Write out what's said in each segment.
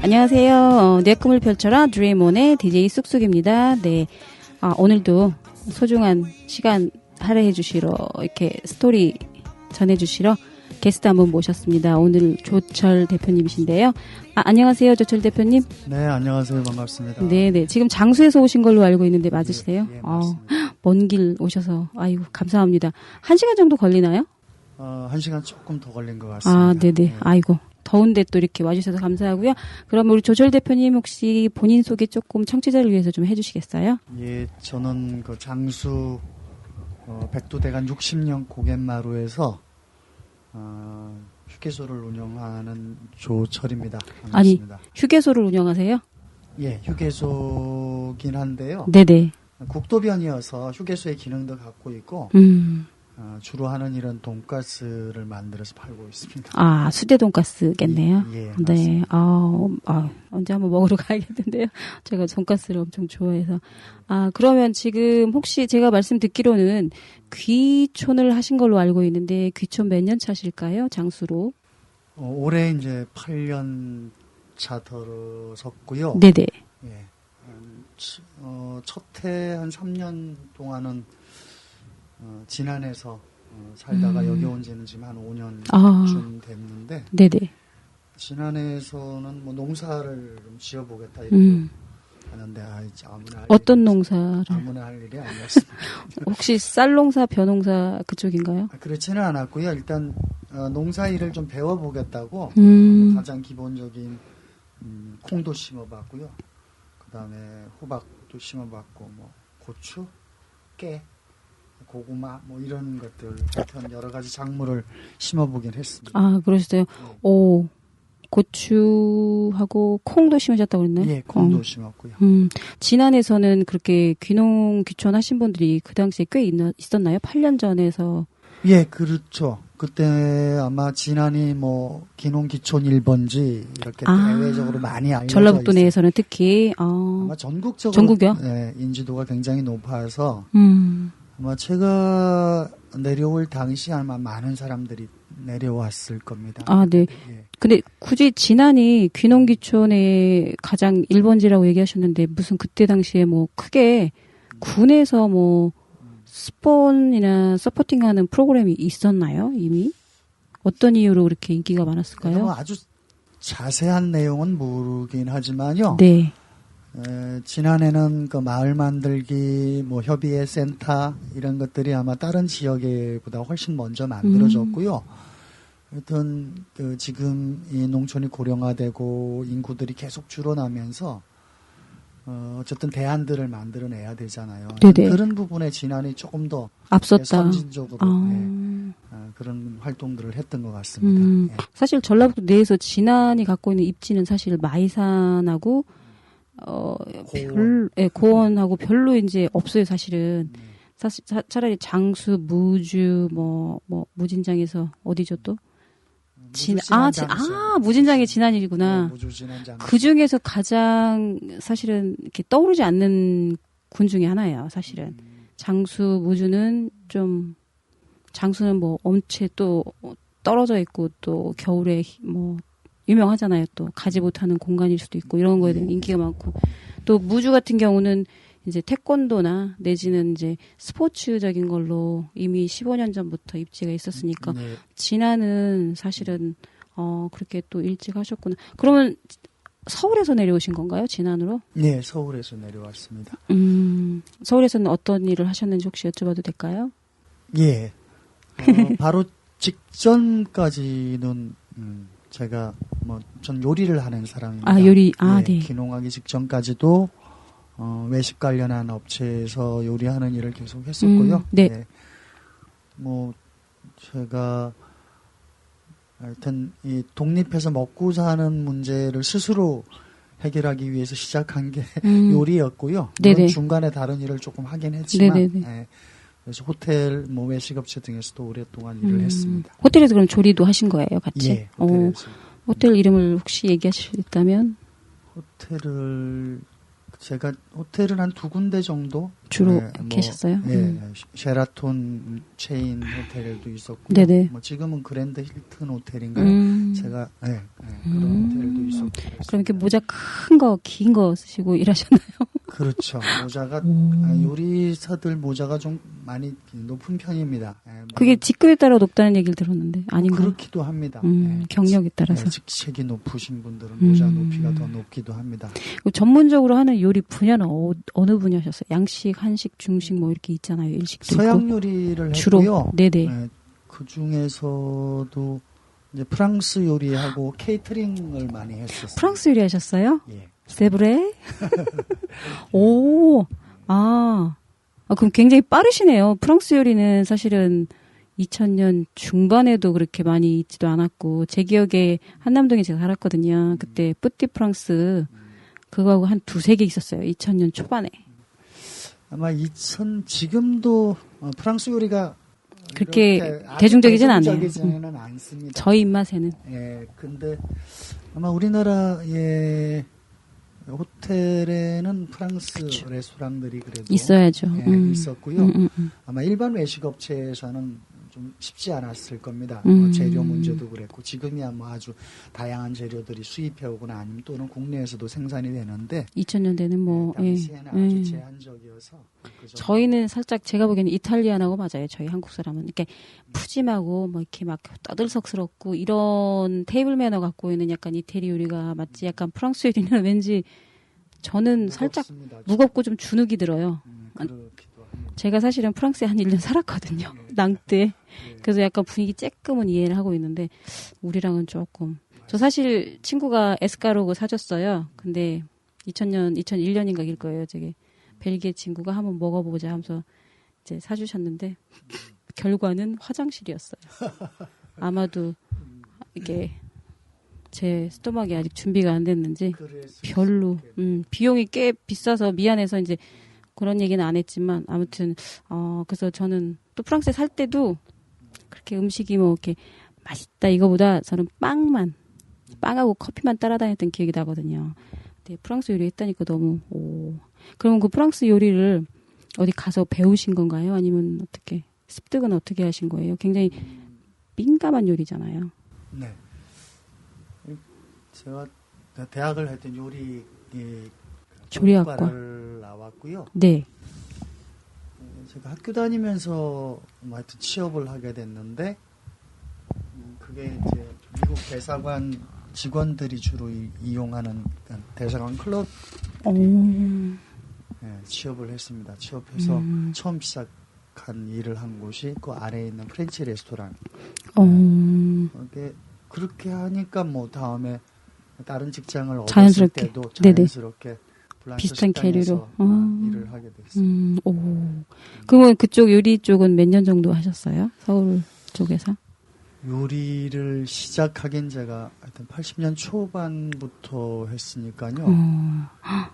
안녕하세요. 내 꿈을 펼쳐라 드림온의 DJ 쑥쑥입니다. 네, 오늘도 소중한 시간 할애해 주시러 이렇게 스토리 전해주시러 게스트 한 분 모셨습니다. 오늘 조철 대표님이신데요. 안녕하세요, 조철 대표님. 네, 안녕하세요. 반갑습니다. 네네. 지금 장수에서 오신 걸로 알고 있는데 맞으세요? 예, 맞습니다. 먼 길 오셔서, 아이고, 감사합니다. 1시간 정도 걸리나요? 1시간 조금 더 걸린 것 같습니다. 네네. 네. 아이고, 더운데 또 이렇게 와주셔서 감사하고요. 그럼 우리 조철 대표님 혹시 본인 소개 조금 청취자를 위해서 좀 해주시겠어요? 예, 저는 그 장수 백두대간 60년 고갯마루에서 휴게소를 운영하는 조철입니다. 반갑습니다. 아니, 휴게소를 운영하세요? 예, 휴게소긴 한데요. 네네. 국도변이어서 휴게소의 기능도 갖고 있고 주로 하는 일은 돈가스를 만들어서 팔고 있습니다. 수제 돈가스겠네요. 예, 네. 언제 한번 먹으러 가야겠는데요. 제가 돈가스를 엄청 좋아해서. 그러면 지금 혹시 제가 말씀 듣기로는 귀촌을 하신 걸로 알고 있는데 귀촌 몇 년 차실까요? 장수로. 올해 이제 8년 차 들어섰고요. 네네. 예. 첫 해 한 3년 동안은 진안에서 살다가 여기 온 지는 지금 한 5년쯤 됐는데, 네네. 진안에서는 뭐 농사를 좀 지어보겠다 이렇게 하는데, 어떤 농사를? 아무나 할 일이 아니었습니다. 혹시 쌀 농사, 벼 농사 그쪽인가요? 그렇지는 않았고요. 일단 농사 일을 좀 배워보겠다고 가장 기본적인 콩도 심어봤고요. 그 다음에 호박도 심어봤고, 뭐 고추, 깨, 고구마 뭐 이런 것들 같은 여러 가지 작물을 심어보긴 했습니다. 그러셨어요? 네. 오, 고추하고 콩도 심으셨다고 그랬나요? 예, 콩도 심었고요. 진안에서는 그렇게 귀농 귀촌 하신 분들이 그 당시에 꽤 있었나요? 8년 전에서. 예, 그렇죠. 그때 아마 진안이 뭐 귀농 귀촌 1번지 이렇게 대외적으로 많이 알려져 전라북도 있어요. 내에서는 특히 아마 전국적으로 전국이요? 예, 인지도가 굉장히 높아서 아마 제가 내려올 당시 아마 많은 사람들이 내려왔을 겁니다. 네. 예. 근데 굳이 진안이 귀농귀촌의 가장 1번지라고 얘기하셨는데 무슨 그때 당시에 뭐 크게 군에서 뭐 스폰이나 서포팅하는 프로그램이 있었나요? 이미? 어떤 이유로 그렇게 인기가 많았을까요? 뭐 아주 자세한 내용은 모르긴 하지만요. 네. 지난해는 그 마을 만들기, 뭐 협의회 센터 이런 것들이 아마 다른 지역에보다 훨씬 먼저 만들어졌고요. 하여튼 지금 이 농촌이 고령화되고 인구들이 계속 줄어나면서 어쨌든 대안들을 만들어내야 되잖아요. 네네. 그런 부분에 지난해 조금 더 앞섰다. 선진적으로 그런 활동들을 했던 것 같습니다. 예. 사실 전라북도 내에서 진안이 갖고 있는 입지는 사실 마이산하고 고원하고 별로 이제 없어요, 사실은. 사실 차라리 장수, 무주, 무진장에서 어디죠 또? 무진장의 진안이구나. 그 중에서 가장 사실은 이렇게 떠오르지 않는 군 중에 하나예요, 사실은. 장수, 무주는 장수는 뭐 엄체 또 떨어져 있고 또 겨울에 뭐 유명하잖아요. 또 가지 못하는 공간일 수도 있고 이런 거에 대한 인기가 많고 또 무주 같은 경우는 이제 태권도나 내지는 이제 스포츠적인 걸로 이미 15년 전부터 입지가 있었으니까 진안은 사실은 그렇게 또 일찍 하셨구나. 그러면 서울에서 내려오신 건가요? 진안으로? 네, 서울에서 내려왔습니다. 서울에서는 어떤 일을 하셨는지 혹시 여쭤봐도 될까요? 예. 바로 직전까지는 제가 전 요리를 하는 사람입니다. 요리. 네. 귀농하기 직전까지도 외식 관련한 업체에서 요리하는 일을 계속 했었고요. 네. 뭐 제가 하여튼 이 독립해서 먹고 사는 문제를 스스로 해결하기 위해서 시작한 게 요리였고요. 물론 중간에 다른 일을 조금 하긴 했지만 그래서 호텔, 외식업체 등에서도 오랫동안 일을 했습니다. 호텔에서 그럼 조리도 하신 거예요, 같이? 예, 호텔에서. 호텔 이름을 혹시 얘기하실 수 있다면? 제가 호텔은 한 2군데 정도 주로 계셨어요? 쉐라톤 체인 호텔도 있었고, 네네. 지금은 그랜드 힐튼 호텔인가요? 제가 그런 호텔도 있었고. 그럼 이렇게 모자 큰 거, 긴 거 쓰시고 일하셨나요? 그렇죠. 모자가 요리사들 모자가 좀 많이 높은 편입니다. 그게 직급에 따라 높다는 얘기를 들었는데 아닌가요? 그렇기도 합니다. 경력에 따라서. 직책이 높으신 분들은 모자 높이가 더 높기도 합니다. 전문적으로 하는 요리 분야는 어느 분야셨어요? 양식, 한식, 중식 뭐 이렇게 있잖아요. 일식도 서양 있고. 요리를 주로. 했고요. 네네. 그 중에서도 이제 프랑스 요리하고 케이터링을 많이 했었어요. 프랑스 요리 하셨어요? 예. 세브레? 오, 그럼 굉장히 빠르시네요. 프랑스 요리는 사실은 2000년 중반에도 그렇게 많이 있지도 않았고, 제 기억에 한남동에 제가 살았거든요. 그때 뿌띠 프랑스, 그거하고 한 두세 개 있었어요. 2000년 초반에. 아마 지금도 프랑스 요리가 그렇게 대중적이진 않아요. 않습니다. 저희 입맛에는. 예, 근데 아마 우리나라의 호텔에는 프랑스 그쵸. 레스토랑들이 그래도 있어야죠. 있었고요. 아마 일반 외식업체에서는 좀 쉽지 않았을 겁니다. 재료 문제도 그랬고 지금이야 뭐 아주 다양한 재료들이 수입해오거나 아니면 또는 국내에서도 생산이 되는데 2000년대는 뭐 당시에는 아주 제한적이어서 저희는 살짝 제가 보기에는 이탈리안하고 맞아요. 저희 한국 사람은 이렇게 푸짐하고 뭐 이렇게 막 떠들썩스럽고 이런 테이블 매너 갖고 있는 약간 이태리 요리가 맞지. 약간 프랑스 요리는 왠지 저는 살짝 무겁고 좀 주눅이 들어요. 제가 사실은 프랑스에 한 1년 살았거든요. 낭뜨에. 그래서 약간 분위기 쬐끔은 이해를 하고 있는데 우리랑은 조금. 저 사실 친구가 에스카로그 사줬어요. 근데 2001년인가 일 거예요. 저게 벨기에 친구가 한번 먹어보자 하면서 이제 사주셨는데 결과는 화장실이었어요. 아마도 이게 제 스토막이 아직 준비가 안 됐는지 별로 비용이 꽤 비싸서 미안해서 이제 그런 얘기는 안 했지만 아무튼 그래서 저는 또 프랑스에 살 때도 그렇게 음식이 뭐 이렇게 맛있다 이거보다 저는 빵하고 커피만 따라다녔던 기억이 나거든요. 근데 프랑스 요리 했다니까 너무 그럼 그 프랑스 요리를 어디 가서 배우신 건가요? 아니면 어떻게 습득은 어떻게 하신 거예요? 굉장히 민감한 요리잖아요. 네. 제가 대학을 할 때 요리 조리학과를 나왔고요. 네. 제가 학교 다니면서 하여튼 취업을 하게 됐는데 그게 이제 미국 대사관 직원들이 주로 이용하는 대사관 클럽 취업을 했습니다. 취업해서 처음 시작한 일을 한 곳이 그 아래에 있는 프렌치 레스토랑. 그렇게 하니까 뭐 다음에 다른 직장을 얻었을 때도 자연스럽게 비슷한 계류로 일을 하게 됐습니다. 그러면 그쪽 요리 쪽은 몇 년 정도 하셨어요? 서울 쪽에서? 요리를 시작하긴 제가 하여튼 80년 초반부터 했으니까요.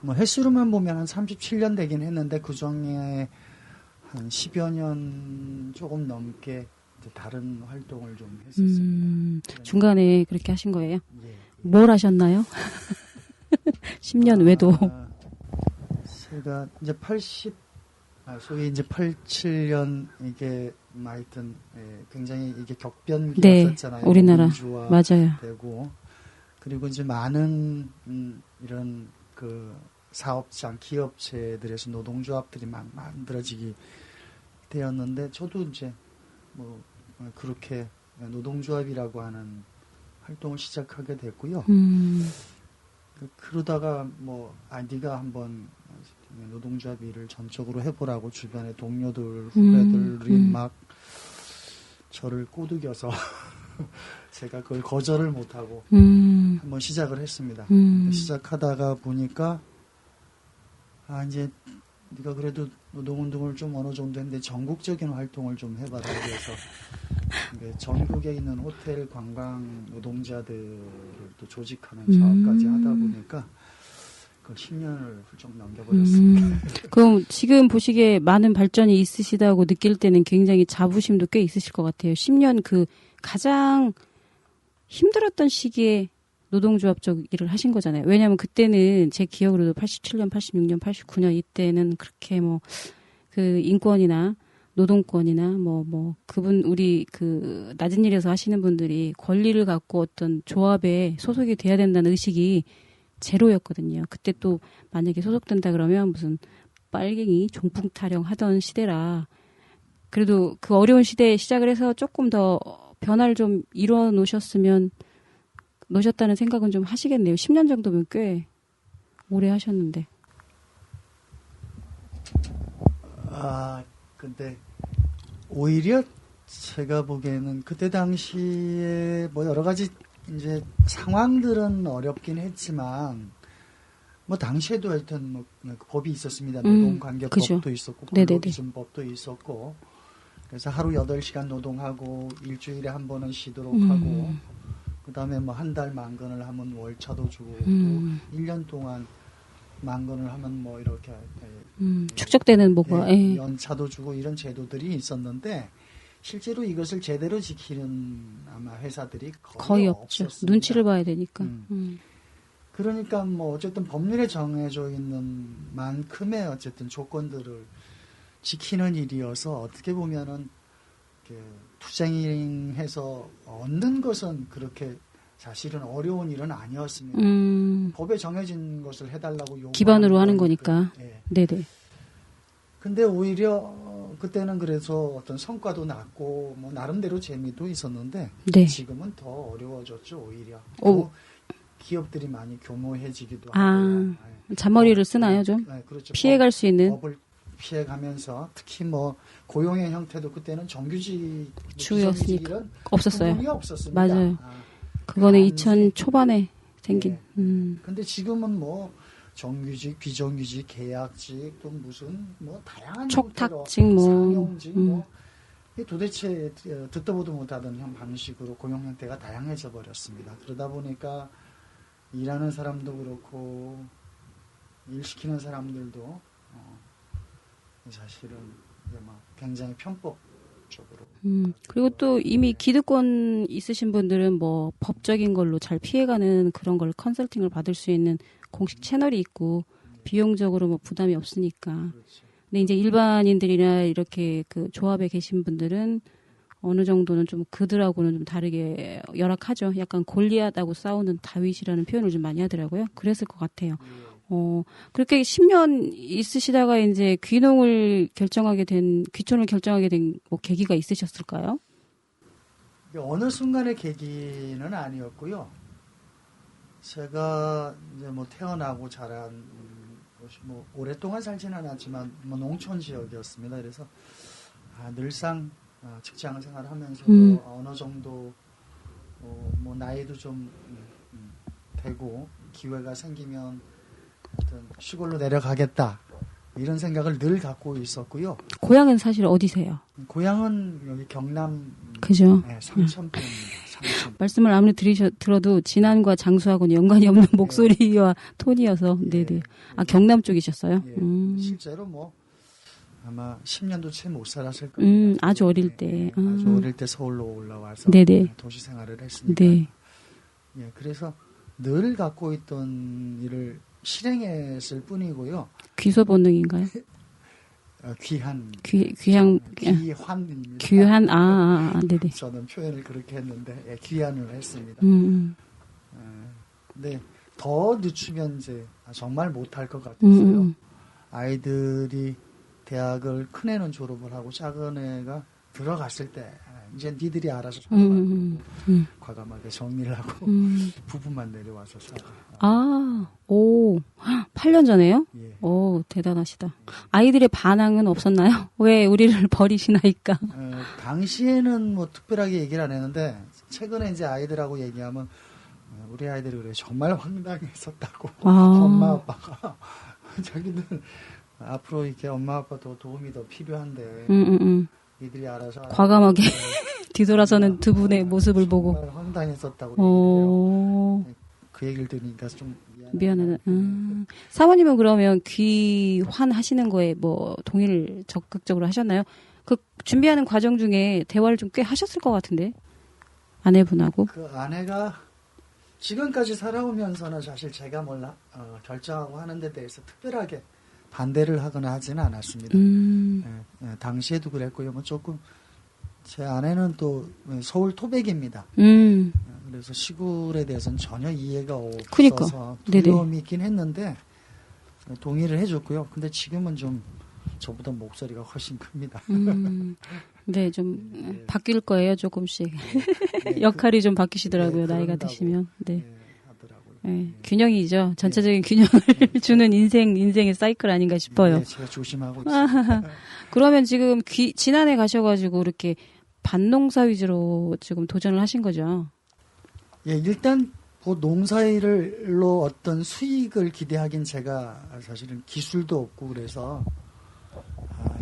뭐 횟수로만 보면 한 37년 되긴 했는데 그 중에 한 10여 년 조금 넘게 이제 다른 활동을 좀 했었습니다. 중간에 그렇게 하신 거예요? 예. 뭘 하셨나요? 10년 외도. 제가 이제 소위 이제 87년 이게 하여튼 굉장히 이게 격변기였었잖아요. 네, 우리나라 맞아요. 되고 그리고 이제 많은 이런 그 사업장 기업체들에서 노동조합들이 막 만들어지기 되었는데 저도 이제 뭐 그렇게 노동조합이라고 하는 활동을 시작하게 됐고요. 그러다가 뭐 네가 한번 노동조합 일을 전적으로 해보라고 주변의 동료들 후배들이 막 저를 꼬드겨서 제가 그걸 거절을 못하고 한번 시작을 했습니다. 시작하다가 보니까 이제 네가 그래도 노동운동을 좀 어느 정도 했는데 전국적인 활동을 좀 해봐라 그래서 전국에 있는 호텔 관광 노동자들을 또 조직하는 사업까지 하다 보니까 그 10년을 훌쩍 넘겨버렸습니다. 그럼 지금 보시기에 많은 발전이 있으시다고 느낄 때는 굉장히 자부심도 꽤 있으실 것 같아요. 10년 그 가장 힘들었던 시기에 노동조합적 일을 하신 거잖아요. 왜냐하면 그때는 제 기억으로도 87년, 86년, 89년 이때는 그렇게 뭐 그 인권이나 노동권이나 그분 우리 그 낮은 일에서 하시는 분들이 권리를 갖고 어떤 조합에 소속이 돼야 된다는 의식이 제로였거든요. 그때 또 만약에 소속된다 그러면 무슨 빨갱이 종풍 타령하던 시대라 그래도 그 어려운 시대에 시작을 해서 조금 더 변화를 좀 이루어 놓으셨다는 생각은 좀 하시겠네요. 10년 정도면 꽤 오래 하셨는데. 근데 오히려 제가 보기에는 그때 당시에 뭐 여러 가지 이제 상황들은 어렵긴 했지만 뭐 당시에도 하여튼 뭐 법이 있었습니다. 노동관계법도 있었고 근로기준법도 있었고 그래서 하루 8시간 노동하고 일주일에 한 번은 쉬도록 하고 그다음에 뭐 한 달 만건을 하면 월차도 주고 또 1년 동안 만건을 하면 뭐 이렇게 축적되는 뭐가 연차도 주고 이런 제도들이 있었는데 실제로 이것을 제대로 지키는 아마 회사들이 거의 없죠. 없었습니다. 눈치를 봐야 되니까. 그러니까 뭐 어쨌든 법률에 정해져 있는 만큼의 어쨌든 조건들을 지키는 일이어서 어떻게 보면은 투쟁해서 얻는 것은 그렇게 사실은 어려운 일은 아니었습니다. 법에 정해진 것을 해달라고 요구하는 기반으로 하는 거니까. 네네. 근데 오히려 그때는 그래서 어떤 성과도 났고 뭐 나름대로 재미도 있었는데 지금은 더 어려워졌죠. 오히려. 기업들이 많이 교모해지기도 하고. 잔머리를 쓰나요 좀? 그렇죠. 피해갈 수 있는. 법을 피해가면서 특히 뭐 고용의 형태도 그때는 정규직 주였으니까 없었어요. 없었습니다. 맞아요. 그거는 2000 초반에 생긴. 근데 지금은 뭐 정규직, 비정규직, 계약직 또 무슨 뭐 다양한 촉탁직 뭐 상용직 뭐 도대체 듣도 보도 못하던 방식으로 고용 형태가 다양해져 버렸습니다. 그러다 보니까 일하는 사람도 그렇고 일 시키는 사람들도 사실은 막 굉장히 편법적으로. 그리고 또 이미 기득권 있으신 분들은 뭐 법적인 걸로 잘 피해가는 그런 걸 컨설팅을 받을 수 있는 공식 채널이 있고 비용적으로 뭐 부담이 없으니까. 그렇지. 근데 이제 일반인들이나 이렇게 그 조합에 계신 분들은 어느 정도는 좀 그들하고는 좀 다르게 열악하죠. 약간 골리앗하고 싸우는 다윗이라는 표현을 좀 많이 하더라고요. 그랬을 것 같아요. 그렇게 10년 있으시다가 이제 귀촌을 결정하게 된 뭐 계기가 있으셨을까요? 어느 순간의 계기는 아니었고요. 제가 이제 뭐 태어나고 자란 곳이 뭐 오랫동안 살지는 않았지만 뭐 농촌 지역이었습니다. 그래서 늘상 직장 생활하면서도 어느 정도 뭐 나이도 좀 되고 기회가 생기면 시골로 내려가겠다 이런 생각을 늘 갖고 있었고요. 고향은 사실 어디세요? 고향은 여기 경남 그죠? 삼천포입니다. 삼천. 말씀을 아무리 들어도 진안과 장수하고는 연관이 없는 목소리와 톤이어서 네네. 경남 쪽이셨어요? 실제로 뭐 아마 10년도 채 못 살았을 겁니다. 아주 어릴 때. 아주 어릴 때 서울로 올라와서 도시 생활을 했으니까. 그래서 늘 갖고 있던 일을 실행했을 뿐이고요. 귀소 본능인가요? 귀환입니다. 네네. 저는 표현을 그렇게 했는데 귀환을 했습니다. 근데 더 늦추면 이제 정말 못할 것 같았어요. 아이들이 대학을 큰 애는 졸업을 하고 작은 애가 들어갔을 때 이제 니들이 알아서 과감하게 정리를 하고 부부만 내려와서 살아. 8년 전에요? 오, 대단하시다. 아이들의 반항은 없었나요? 왜 우리를 버리시나이까? 당시에는 뭐 특별하게 얘기를 안 했는데 최근에 이제 아이들하고 얘기하면 우리 아이들이 그래 정말 황당했었다고. 엄마 아빠가 자기들 앞으로 이렇게 엄마 아빠 더 도움이 더 필요한데 이들이 알아서 과감하게 뒤돌아서는 두 분의 모습을 보고 정말 황당했었다고 그 얘기를 들으니까 좀 미안하다. 사모님은 그러면 귀환하시는 거에 뭐 동의를 적극적으로 하셨나요? 그 준비하는 과정 중에 대화를 좀 꽤 하셨을 것 같은데 아내분하고. 그 아내가 지금까지 살아오면서는 사실 제가 결정하고 하는 데 대해서 특별하게 반대를 하거나 하지는 않았습니다. 당시에도 그랬고요. 뭐 조금 제 아내는 또 서울 토백입니다. 그래서 시골에 대해서는 전혀 이해가 없어서 두려움이 있긴 했는데 동의를 해줬고요. 근데 지금은 좀 저보다 목소리가 훨씬 큽니다. 네, 좀 바뀔 거예요, 조금씩. 역할이 좀 바뀌시더라고요, 나이가 드시면. 네. 하더라고요. 네, 균형이죠. 전체적인 균형을 주는 인생의 사이클 아닌가 싶어요. 네, 제가 조심하고 있습니다. 그러면 지금 지난해 가셔가지고 이렇게 밭농사 위주로 지금 도전을 하신 거죠? 예, 일단 그 농사일로 어떤 수익을 기대하긴 제가 사실은 기술도 없고 그래서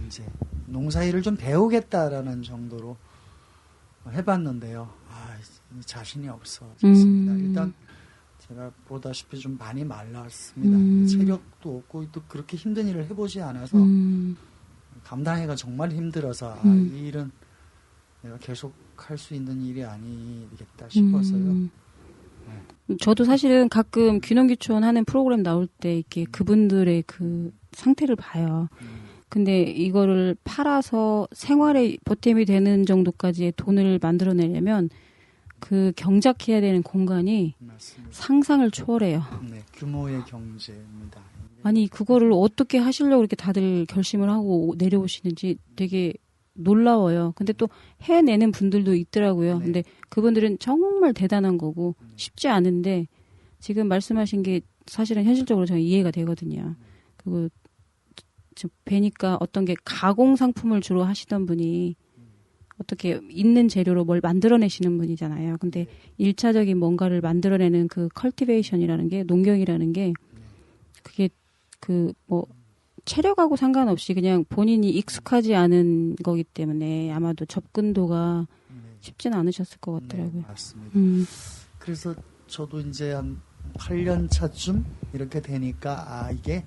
이제 농사일을 좀 배우겠다라는 정도로 해봤는데요. 자신이 없어졌습니다. 일단 제가 보다시피 좀 많이 말랐습니다. 체력도 없고 또 그렇게 힘든 일을 해보지 않아서 감당하기가 정말 힘들어서 이 일은 내가 계속 할 수 있는 일이 아니겠다 싶어서요. 저도 사실은 가끔 귀농귀촌 하는 프로그램 나올 때 이렇게 그분들의 그 상태를 봐요. 근데 이거를 팔아서 생활에 보탬이 되는 정도까지의 돈을 만들어내려면 그 경작해야 되는 공간이 맞습니다. 상상을 초월해요. 네, 규모의 경제입니다. 아니 그거를 어떻게 하시려고 이렇게 다들 결심을 하고 내려오시는지 되게 놀라워요. 근데 또 해내는 분들도 있더라고요. 네. 근데 그분들은 정말 대단한 거고 쉽지 않은데 지금 말씀하신 게 사실은 현실적으로 저는 이해가 되거든요. 그리고 뵈니까 어떤 게 가공 상품을 주로 하시던 분이 어떻게 있는 재료로 뭘 만들어내시는 분이잖아요. 근데 1차적인 뭔가를 만들어내는 그 컬티베이션이라는 게 농경이라는 게 그게 그 뭐 체력하고 상관없이 그냥 본인이 익숙하지 않은 거기 때문에 아마도 접근도가 쉽지는 않으셨을 것 같더라고요. 네, 맞습니다. 그래서 저도 이제 한 8년 차쯤 이렇게 되니까 이게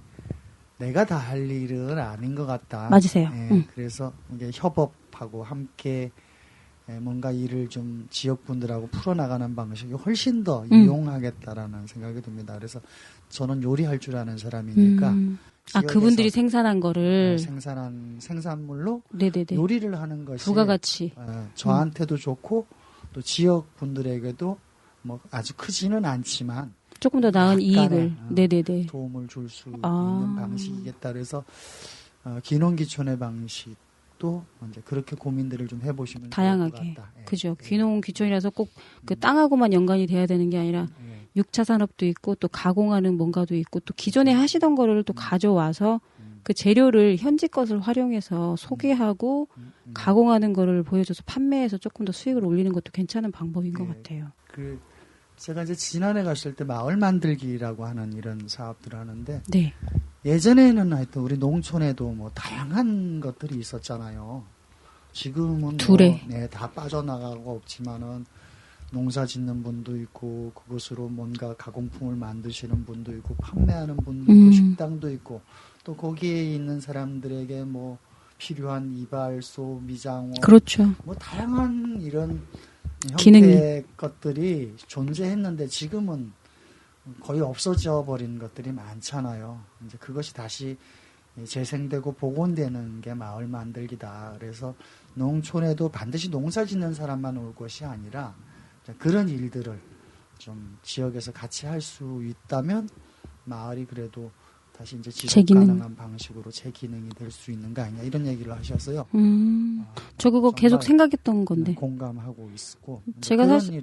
내가 다 할 일은 아닌 것 같다. 맞으세요. 그래서 이게 협업하고 함께 뭔가 일을 좀 지역분들하고 풀어나가는 방식이 훨씬 더 유용하겠다라는 생각이 듭니다. 그래서 저는 요리할 줄 아는 사람이니까 그분들이 생산한 거를 생산한 생산물로 네네네. 요리를 하는 것이 부가가치 저한테도 좋고 또 지역 분들에게도 뭐 아주 크지는 않지만 조금 더 나은 이익을 네네네. 도움을 줄 수 있는 방식이겠다. 그래서 귀농귀촌의 방식도 이제 그렇게 고민들을 좀 해보시면 다양하게 좋을 것 같다. 그죠. 귀농귀촌이라서 꼭 그 땅하고만 연관이 돼야 되는 게 아니라 6차 산업도 있고 또 가공하는 뭔가도 있고 또 기존에 하시던 거를 또 가져와서 그 재료를 현지 것을 활용해서 소개하고 가공하는 거를 보여줘서 판매해서 조금 더 수익을 올리는 것도 괜찮은 방법인 것 같아요. 제가 이제 지난해 갔을 때 마을 만들기라고 하는 이런 사업들을 하는데 네. 예전에는 하여튼 우리 농촌에도 뭐 다양한 것들이 있었잖아요. 지금은 다 빠져나가고 없지만은 농사 짓는 분도 있고 그것으로 뭔가 가공품을 만드시는 분도 있고 판매하는 분도 있고 식당도 있고 또 거기에 있는 사람들에게 뭐 필요한 이발소, 미장원 그렇죠. 뭐 다양한 이런 기능이. 형태의 것들이 존재했는데 지금은 거의 없어져 버린 것들이 많잖아요. 이제 그것이 다시 재생되고 복원되는 게 마을 만들기다. 그래서 농촌에도 반드시 농사 짓는 사람만 올 것이 아니라 그런 일들을 좀 지역에서 같이 할 수 있다면 마을이 그래도 다시 이제 지속 가능한 방식으로 재기능이 될 수 있는 거 아니냐 이런 얘기를 하셨어요. 저 그거 계속 생각했던 건데. 공감하고 있고. 제가 사실,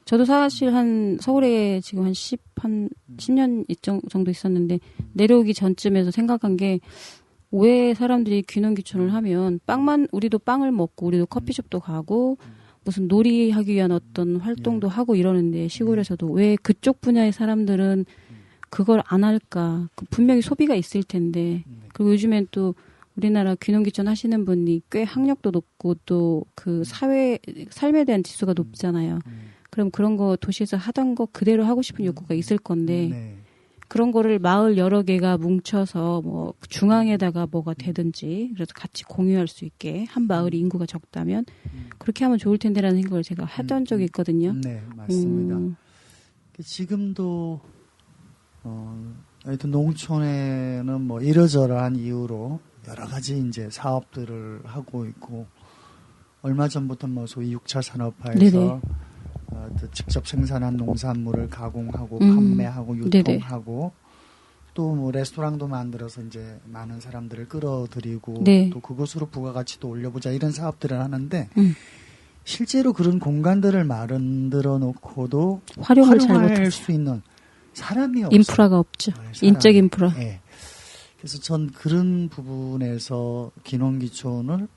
저도 사실 서울에 지금 한 10년 정도 있었는데 내려오기 전쯤에서 생각한 게 왜 사람들이 귀농귀촌을 하면 우리도 빵을 먹고 우리도 커피숍도 가고 무슨 놀이하기 위한 어떤 활동도 하고 이러는데 시골에서도 왜 그쪽 분야의 사람들은 그걸 안 할까? 분명히 소비가 있을 텐데. 그리고 요즘엔 또 우리나라 귀농귀촌 하시는 분이 꽤 학력도 높고 또 그 삶에 대한 지수가 높잖아요. 그럼 그런 거 도시에서 하던 거 그대로 하고 싶은 욕구가 있을 건데 그런 거를 마을 여러 개가 뭉쳐서 뭐 중앙에다가 뭐가 되든지 그래서 같이 공유할 수 있게 한 마을이 인구가 적다면 그렇게 하면 좋을 텐데라는 생각을 제가 하던 적이 있거든요. 네, 맞습니다. 지금도 하여튼 농촌에는 뭐 이러저러한 이유로 여러 가지 이제 사업들을 하고 있고, 얼마 전부터 뭐 소위 6차 산업화에서 직접 생산한 농산물을 가공하고 판매하고 유통하고, 또 뭐 레스토랑도 만들어서 이제 많은 사람들을 끌어들이고 또 그것으로 부가가치도 올려보자 이런 사업들을 하는데 실제로 그런 공간들을 만들어 놓고도 활용할 수 있는 사람이 없어요. 인프라가 없죠. 인적 인프라. 네. 그래서 전 그런 부분에서 기농기촌을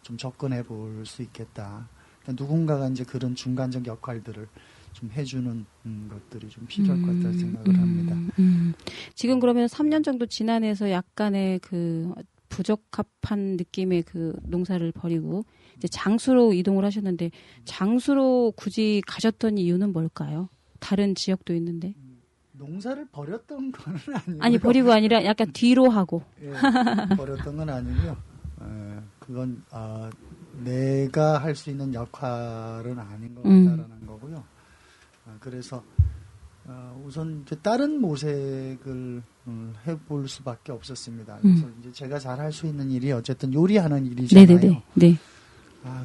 좀 접근해 볼 수 있겠다. 그러니까 누군가가 이제 그런 중간적 역할들을 좀 해주는 것들이 좀 필요할 것 같다는 생각을 합니다. 지금 그러면 3년 정도 지난해서 약간의 그 부적합한 느낌의 그 농사를 벌이고 이제 장수로 이동을 하셨는데, 장수로 굳이 가셨던 이유는 뭘까요? 다른 지역도 있는데. 농사를 버렸던 건 아니고요. 아니, 버리고 아니라 약간 뒤로 하고. 예, 버렸던 건 아니고요. 그건 내가 할 수 있는 역할은 아닌 것 같다라는 거고요. 그래서 우선 이제 다른 모색을 해볼 수밖에 없었습니다. 그래서 이제 제가 잘 할 수 있는 일이 어쨌든 요리하는 일이잖아요. 네.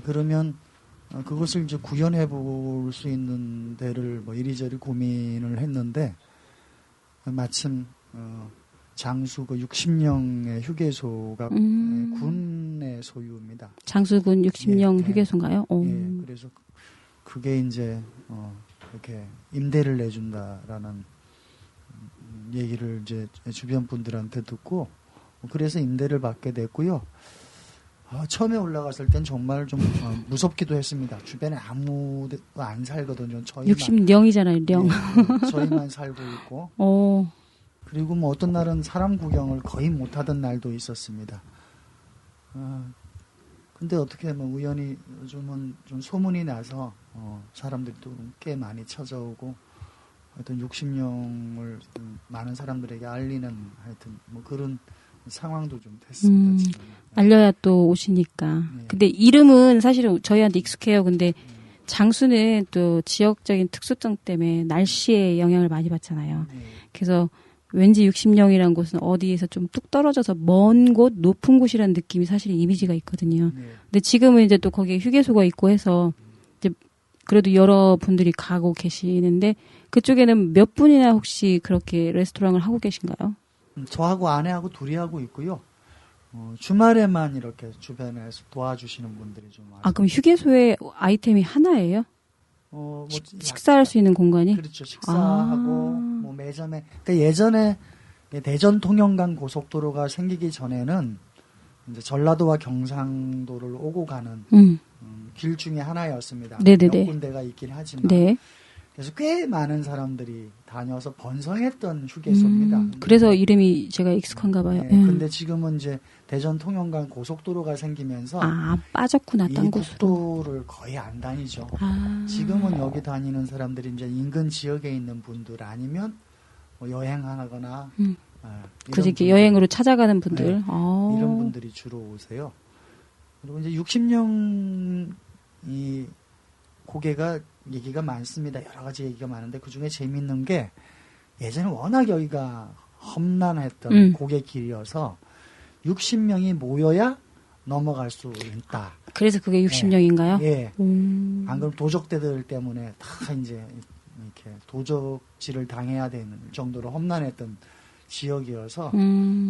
그러면 그것을 이제 구현해 볼 수 있는 데를 뭐 이리저리 고민을 했는데, 마침 장수 그 60령의 휴게소가 군의 소유입니다. 장수군 60령 휴게소인가요? 예, 그래서 그게 이제 이렇게 임대를 내준다라는 얘기를 이제 주변 분들한테 듣고, 그래서 임대를 받게 됐고요. 처음에 올라갔을 땐 정말 좀 무섭기도 했습니다. 주변에 아무도 안 살거든요. 60령이잖아요, 령. 예, 저희만 살고 있고. 그리고 뭐 어떤 날은 사람 구경을 거의 못하던 날도 있었습니다. 근데 어떻게 뭐 우연히 요즘은 좀 소문이 나서 사람들도 꽤 많이 찾아오고, 하여튼 60령을 많은 사람들에게 알리는 하여튼 뭐 그런 상황도 좀 됐습니다. 지금. 알려야 또 오시니까. 네. 근데 이름은 사실은 저희한테 익숙해요. 근데 장수는 또 지역적인 특수성 때문에 날씨에 영향을 많이 받잖아요. 그래서 왠지 60령이라는 곳은 어디에서 좀 뚝 떨어져서 먼 곳, 높은 곳이라는 느낌이 사실 이미지가 있거든요. 근데 지금은 이제 또 거기에 휴게소가 있고 해서 이제 그래도 여러 분들이 가고 계시는데, 그쪽에는 몇 분이나 혹시 그렇게 레스토랑을 하고 계신가요? 저하고 아내하고 둘이 하고 있고요. 주말에만 이렇게 주변에서 도와주시는 분들이 좀 많아요. 그럼 휴게소에 아이템이 하나예요? 식사할 수 있는 공간이? 그렇죠. 식사하고 뭐 매점에. 그러니까 예전에 대전 통영간 고속도로가 생기기 전에는 이제 전라도와 경상도를 오고 가는 길 중에 하나였습니다. 네네네. 몇 군데가 있긴 하지만. 네. 그래서 꽤 많은 사람들이 다녀서 번성했던 휴게소입니다. 그래서 이름이 제가 익숙한가 봐요. 근데 지금은 이제 대전 통영간 고속도로가 생기면서 빠졌구나, 딴 곳으로. 국도를 거의 안 다니죠. 지금은 여기 다니는 사람들이 이제 인근 지역에 있는 분들 아니면 뭐 여행하거나 굳이 이렇게 여행으로 찾아가는 분들. 이런 분들이 주로 오세요. 그리고 이제 60년 이 고개가 얘기가 많습니다. 여러 가지 얘기가 많은데 그중에 재미있는 게, 예전에 워낙 여기가 험난했던 고개 길이어서 60명이 모여야 넘어갈 수 있다. 그래서 그게 60명인가요? 예. 안 그러면 도적대들 때문에 다 이제 이렇게 도적질을 당해야 되는 정도로 험난했던 지역이어서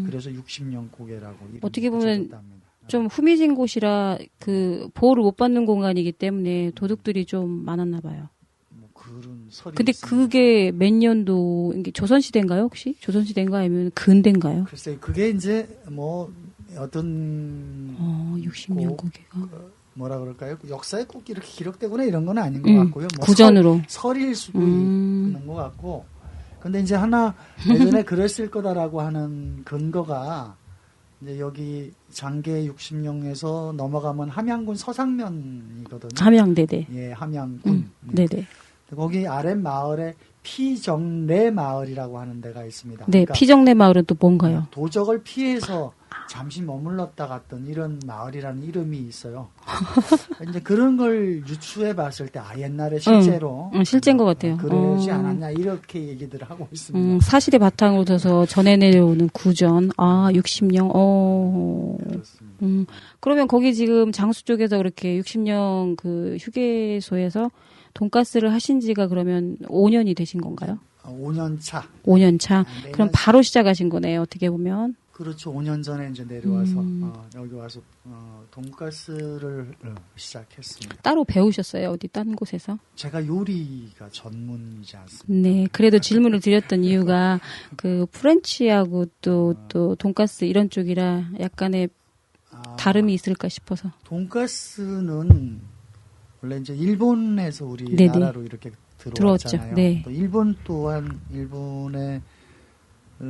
그래서 60명 고개라고 어떻게 보면 붙여졌답니다. 좀 후미진 곳이라 그 보호를 못 받는 공간이기 때문에 도둑들이 좀 많았나 봐요. 뭐 그런 설이 근데 있습니다. 그게 몇 년도, 이게 조선시대인가요, 혹시? 조선시대인가 아니면 근대인가요? 글쎄요, 그게 이제 뭐 어떤 60년 고개가 뭐라 그럴까요? 역사에 꼭 이렇게 기록되거나 이런 건 아닌 것 같고요. 뭐 구전으로 설일 수도 있는 것 같고. 근데 이제 하나 예전에 그랬을 거다라고 하는 근거가, 이제 여기 장계 60령에서 넘어가면 함양군 서상면이거든요. 함양, 네네. 예, 함양군. 네네. 거기 아랫 마을에 피정내 마을이라고 하는 데가 있습니다. 네, 그러니까 피정내 마을은 또 뭔가요? 도적을 피해서 잠시 머물렀다 갔던 이런 마을이라는 이름이 있어요. 이제 그런 걸 유추해 봤을 때 옛날에 실제로 실제인 것 같아요. 그러지 않았냐 이렇게 얘기들을 하고 있습니다. 사실의 바탕으로 둬서 전해 내려오는 구전. 60년. 그렇습니다. 그러면 거기 지금 장수 쪽에서 그렇게 60년 그 휴게소에서 돈가스를 하신 지가 그러면 5년이 되신 건가요? 5년 차. 5년 차. 그럼 바로 시작하신 거네요. 어떻게 보면. 그렇죠. 5년 전에 이제 내려와서 여기 와서 돈가스를 시작했습니다. 따로 배우셨어요? 어디 딴 곳에서? 제가 요리가 전문이지 않습니까? 네. 그래도 질문을 드렸던 이유가 그 프렌치하고 또 돈가스 이런 쪽이라 약간의 다름이 있을까 싶어서. 돈가스는 원래 이제 일본에서 우리나라로 이렇게 들어왔잖아요. 네. 또 일본 또한 일본의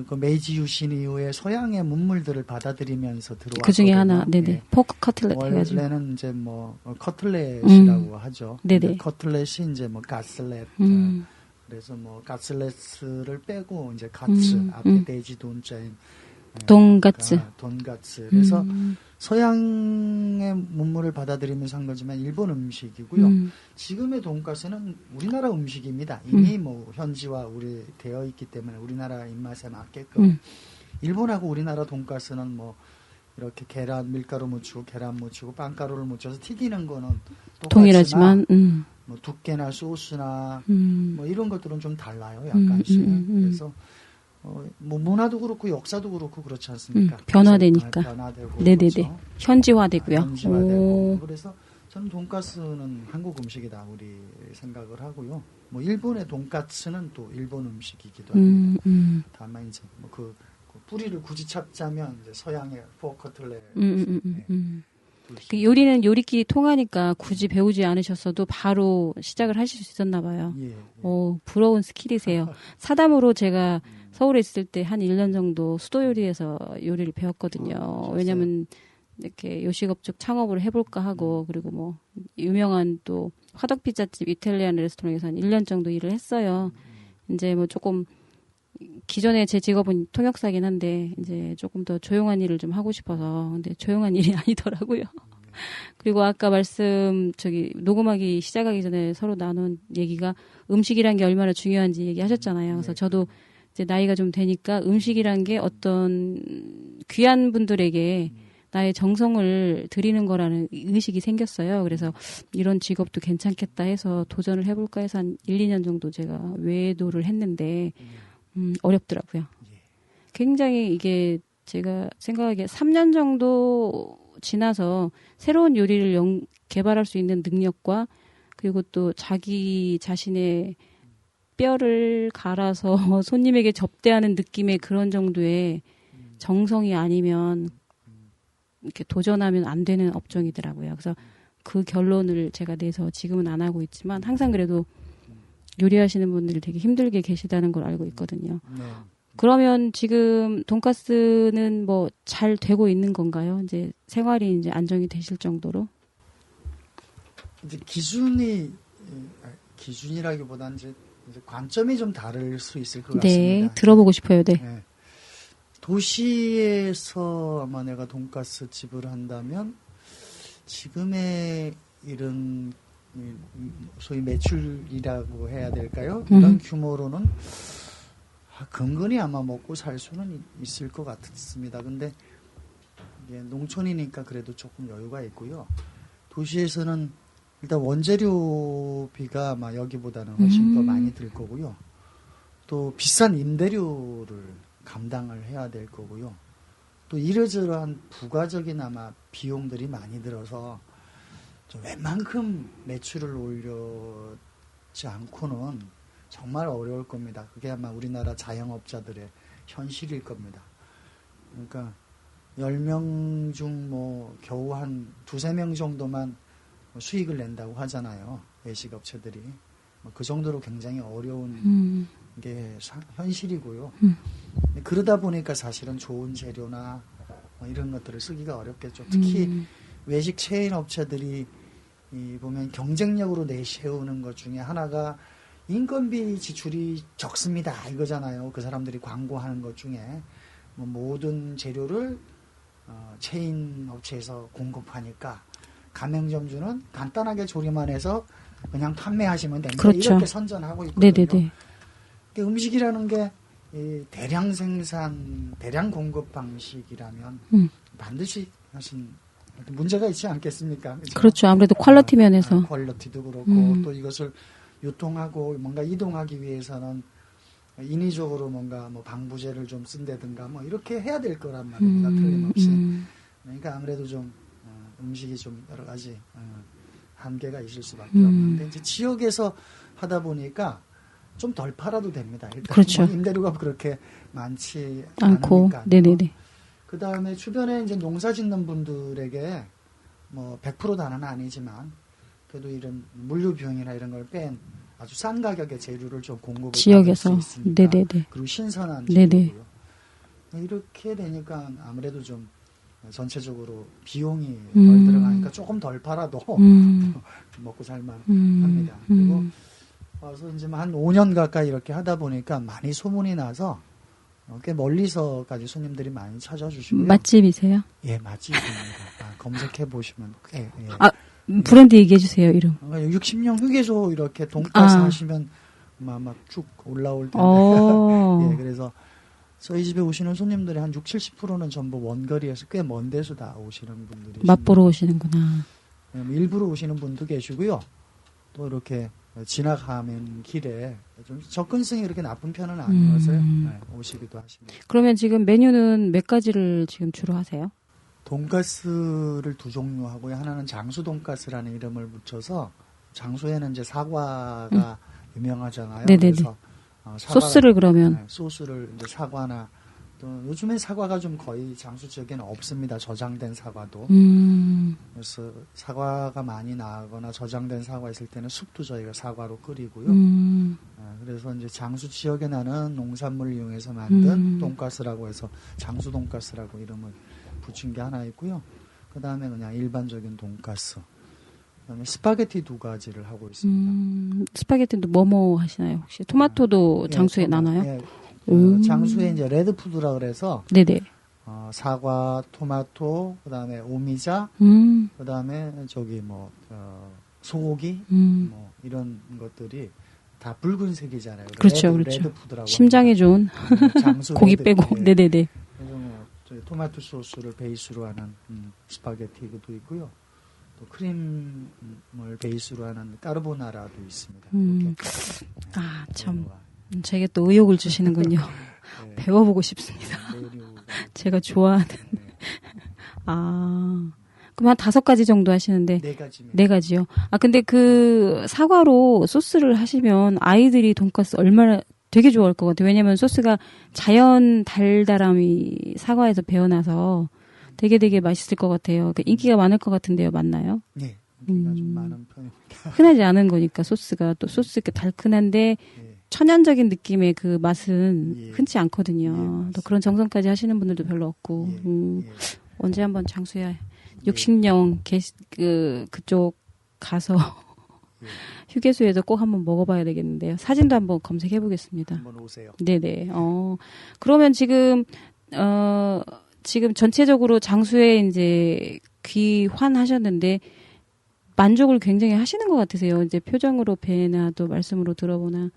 그 메이지 유신 이후에 서양의 문물들을 받아들이면서 들어왔거든요. 그 중에 하나, 네네. 네. 포크 커틀렛 해가지고. 원래는 이제 뭐 커틀렛이라고 하죠. 네네. 커틀렛이 이제 뭐 가슬렛. 그래서 뭐 가슬렛을 빼고 이제 가츠 앞에 돼지 돈자인 돈가츠. 돈가츠. 그래서 서양의 문물을 받아들이면서 한 거지만 일본 음식이고요. 지금의 돈가스는 우리나라 음식입니다. 이미 뭐 현지화 우리 되어 있기 때문에 우리나라 입맛에 맞게끔. 일본하고 우리나라 돈가스는 뭐 이렇게 계란 밀가루 묻히고 계란 묻히고 빵가루를 묻혀서 튀기는 거는 동일하지만 뭐 두께나 소스나 뭐 이런 것들은 좀 달라요. 약간씩. 그래서 뭐 문화도 그렇고 역사도 그렇고 그렇지 않습니까? 변화되니까. 변화되고 네네네. 그렇죠. 현지화되고요. 현지화되고. 그래서 저는 돈가스는 한국 음식이다 우리 생각을 하고요. 뭐 일본의 돈가스는 또 일본 음식이기도 합니다. 다만 이제 뭐 그 뿌리를 굳이 찾자면 이제 서양의 포커틀렛. 그 요리는 요리끼리 통하니까 굳이 배우지 않으셨어도 바로 시작을 하실 수 있었나 봐요. 예. 부러운 스킬이세요. 사담으로 제가 서울에 있을 때 한 1년 정도 수도 요리에서 요리를 배웠거든요. 왜냐면 이렇게 요식업 쪽 창업을 해볼까 하고 그리고 뭐 유명한 또 화덕피자집 이탈리안 레스토랑에서 한 1년 정도 일을 했어요. 이제 뭐 조금 기존에 제 직업은 통역사긴 한데 이제 조금 더 조용한 일을 좀 하고 싶어서 근데 조용한 일이 아니더라고요. 그리고 아까 녹음하기 시작하기 전에 서로 나눈 얘기가 음식이란 게 얼마나 중요한지 얘기하셨잖아요. 그래서 저도 이제 나이가 좀 되니까 음식이란 게 어떤 귀한 분들에게 나의 정성을 드리는 거라는 의식이 생겼어요. 그래서 이런 직업도 괜찮겠다 해서 도전을 해볼까 해서 한 1, 2년 정도 제가 외도를 했는데 어렵더라고요. 굉장히 이게 제가 생각하기에 3년 정도 지나서 새로운 요리를 개발할 수 있는 능력과 그리고 또 자기 자신의 뼈를 갈아서 손님에게 접대하는 느낌의 그런 정도의 정성이 아니면 이렇게 도전하면 안 되는 업종이더라고요. 그래서 그 결론을 제가 내서 지금은 안 하고 있지만 항상 그래도 요리하시는 분들이 되게 힘들게 계시다는 걸 알고 있거든요. 그러면 지금 돈가스는 뭐 잘 되고 있는 건가요? 이제 생활이 이제 안정이 되실 정도로? 이제 기준이라기보다는 이제 관점이 좀 다를 수 있을 것 같습니다. 네, 들어보고 싶어요. 네. 도시에서 아마 내가 돈가스 집을 한다면 지금의 이런 소위 매출이라고 해야 될까요? 이런 규모로는 근근히 아마 먹고 살 수는 있을 것 같습니다. 근데 이게 농촌이니까 그래도 조금 여유가 있고요. 도시에서는 일단 원재료비가 아마 여기보다는 훨씬 더 많이 들 거고요. 또 비싼 임대료를 감당을 해야 될 거고요. 또 이러저러한 부가적인 아마 비용들이 많이 들어서 좀 웬만큼 매출을 올려지 않고는 정말 어려울 겁니다. 그게 아마 우리나라 자영업자들의 현실일 겁니다. 그러니까 10명 중 뭐 겨우 한 2-3명 정도만 수익을 낸다고 하잖아요. 외식업체들이. 그 정도로 굉장히 어려운 게 현실이고요. 그러다 보니까 사실은 좋은 재료나 뭐 이런 것들을 쓰기가 어렵겠죠. 특히 외식 체인 업체들이 보면 경쟁력으로 내세우는 것 중에 하나가 인건비 지출이 적습니다 이거잖아요. 그 사람들이 광고하는 것 중에 뭐 모든 재료를 체인 업체에서 공급하니까 가맹점주는 간단하게 조리만 해서 그냥 판매하시면 됩니다. 그렇죠. 이렇게 선전하고 있거든요. 네네네. 음식이라는 게 대량 생산, 대량 공급 방식이라면 반드시 하신 문제가 있지 않겠습니까? 그렇죠? 그렇죠. 아무래도 퀄리티 면에서. 퀄리티도 그렇고 또 이것을 유통하고 뭔가 이동하기 위해서는 인위적으로 뭔가 뭐 방부제를 좀 쓴다든가 뭐 이렇게 해야 될 거란 말입니다. 틀림없이. 그러니까 아무래도 좀 음식이 좀 여러 가지 한계가 있을 수밖에 없는데 이제 지역에서 하다 보니까 좀 덜 팔아도 됩니다. 일단 그렇죠. 뭐 임대료가 그렇게 많지 않고. 않으니까. 네네네. 그 다음에 주변에 이제 농사 짓는 분들에게 뭐 100% 다는 아니지만 그래도 이런 물류 비용이나 이런 걸 뺀 아주 싼 가격의 재료를 좀 공급을 지역에서. 받을 수 있으니까. 네네네. 그리고 신선한 네네. 재료고요. 이렇게 되니까 아무래도 좀 전체적으로 비용이 덜 들어가니까 조금 덜 팔아도 먹고 살만 합니다. 그리고 와서 이제 한 5년 가까이 이렇게 하다 보니까 많이 소문이 나서 꽤 멀리서까지 손님들이 많이 찾아주시고요. 맛집이세요? 예, 맛집입니다. 검색해 보시면 꽤. 예. 브랜드 얘기해 주세요, 이름. 60년 휴게소 이렇게 돈가스 하시면 아마 쭉 올라올 텐데. 예, 그래서 저희 집에 오시는 손님들이 한 60-70%는 전부 원거리에서 꽤 먼 데서 다 오시는 분들이. 맛보러 오시는구나. 일부러 오시는 분도 계시고요. 또 이렇게 지나가면 길에 좀 접근성이 이렇게 나쁜 편은 아니어서요. 네, 오시기도 하십니다. 그러면 지금 메뉴는 몇 가지를 지금 주로 하세요? 돈가스를 2종류 하고요. 하나는 장수 돈가스라는 이름을 붙여서 장수에는 이제 사과가 유명하잖아요. 네네네. 그래서 소스를 그러면 소스를 이제 사과나 또 요즘엔 사과가 좀 거의 장수 지역에는 없습니다. 저장된 사과도. 그래서 사과가 많이 나거나 저장된 사과 있을 때는 숲도 저희가 사과로 끓이고요. 그래서 이제 장수 지역에 나는 농산물을 이용해서 만든 돈가스라고 해서 장수 돈가스라고 이름을 붙인 게 하나 있고요. 그 다음에 그냥 일반적인 돈가스. 그다음에 스파게티 2가지를 하고 있습니다. 스파게티도 뭐뭐 하시나요? 혹시 토마토도 장수에 나나요? 예, 장수에 이제 레드푸드라 그래서 네네. 사과, 토마토, 그다음에 오미자, 그다음에 저기 뭐 소고기, 뭐 이런 것들이 다 붉은색이잖아요. 그렇죠, 그렇죠. 레드푸드라고 심장에 좋은 장수 고기 레드, 빼고, 예. 네네네. 그래서 뭐 토마토 소스를 베이스로 하는 스파게티도 있고요. 또 크림을 베이스로 하는 까르보나라도 있습니다. 참. 제게 또 의욕을 주시는군요. 네. 배워보고 싶습니다. 제가 좋아하는. 네. 그럼 한 5가지 정도 하시는데. 4가지면. 4가지요. 근데 그 사과로 소스를 하시면 아이들이 돈가스 얼마나 되게 좋아할 것 같아요. 왜냐면 소스가 자연 달달함이 사과에서 배어나서 되게 맛있을 것 같아요. 인기가 많을 것 같은데요. 맞나요? 네. 인기가 좀 많은 편입니다. 흔하지 않은 거니까 소스가 또 소스 이렇게 달큰한데 예. 천연적인 느낌의 그 맛은 예. 흔치 않거든요. 예, 또 그런 정성까지 하시는 분들도 별로 없고. 예. 언제 한번 장수야 60년 그쪽 가서 휴게소에도 꼭 한번 먹어봐야 되겠는데요. 사진도 한번 검색해 보겠습니다. 한번 오세요. 네네. 그러면 지금 전체적으로 장수에 이제 귀환하셨는데 만족을 굉장히 하시는 것 같으세요. 이제 표정으로 뵈나 또 말씀으로 들어보나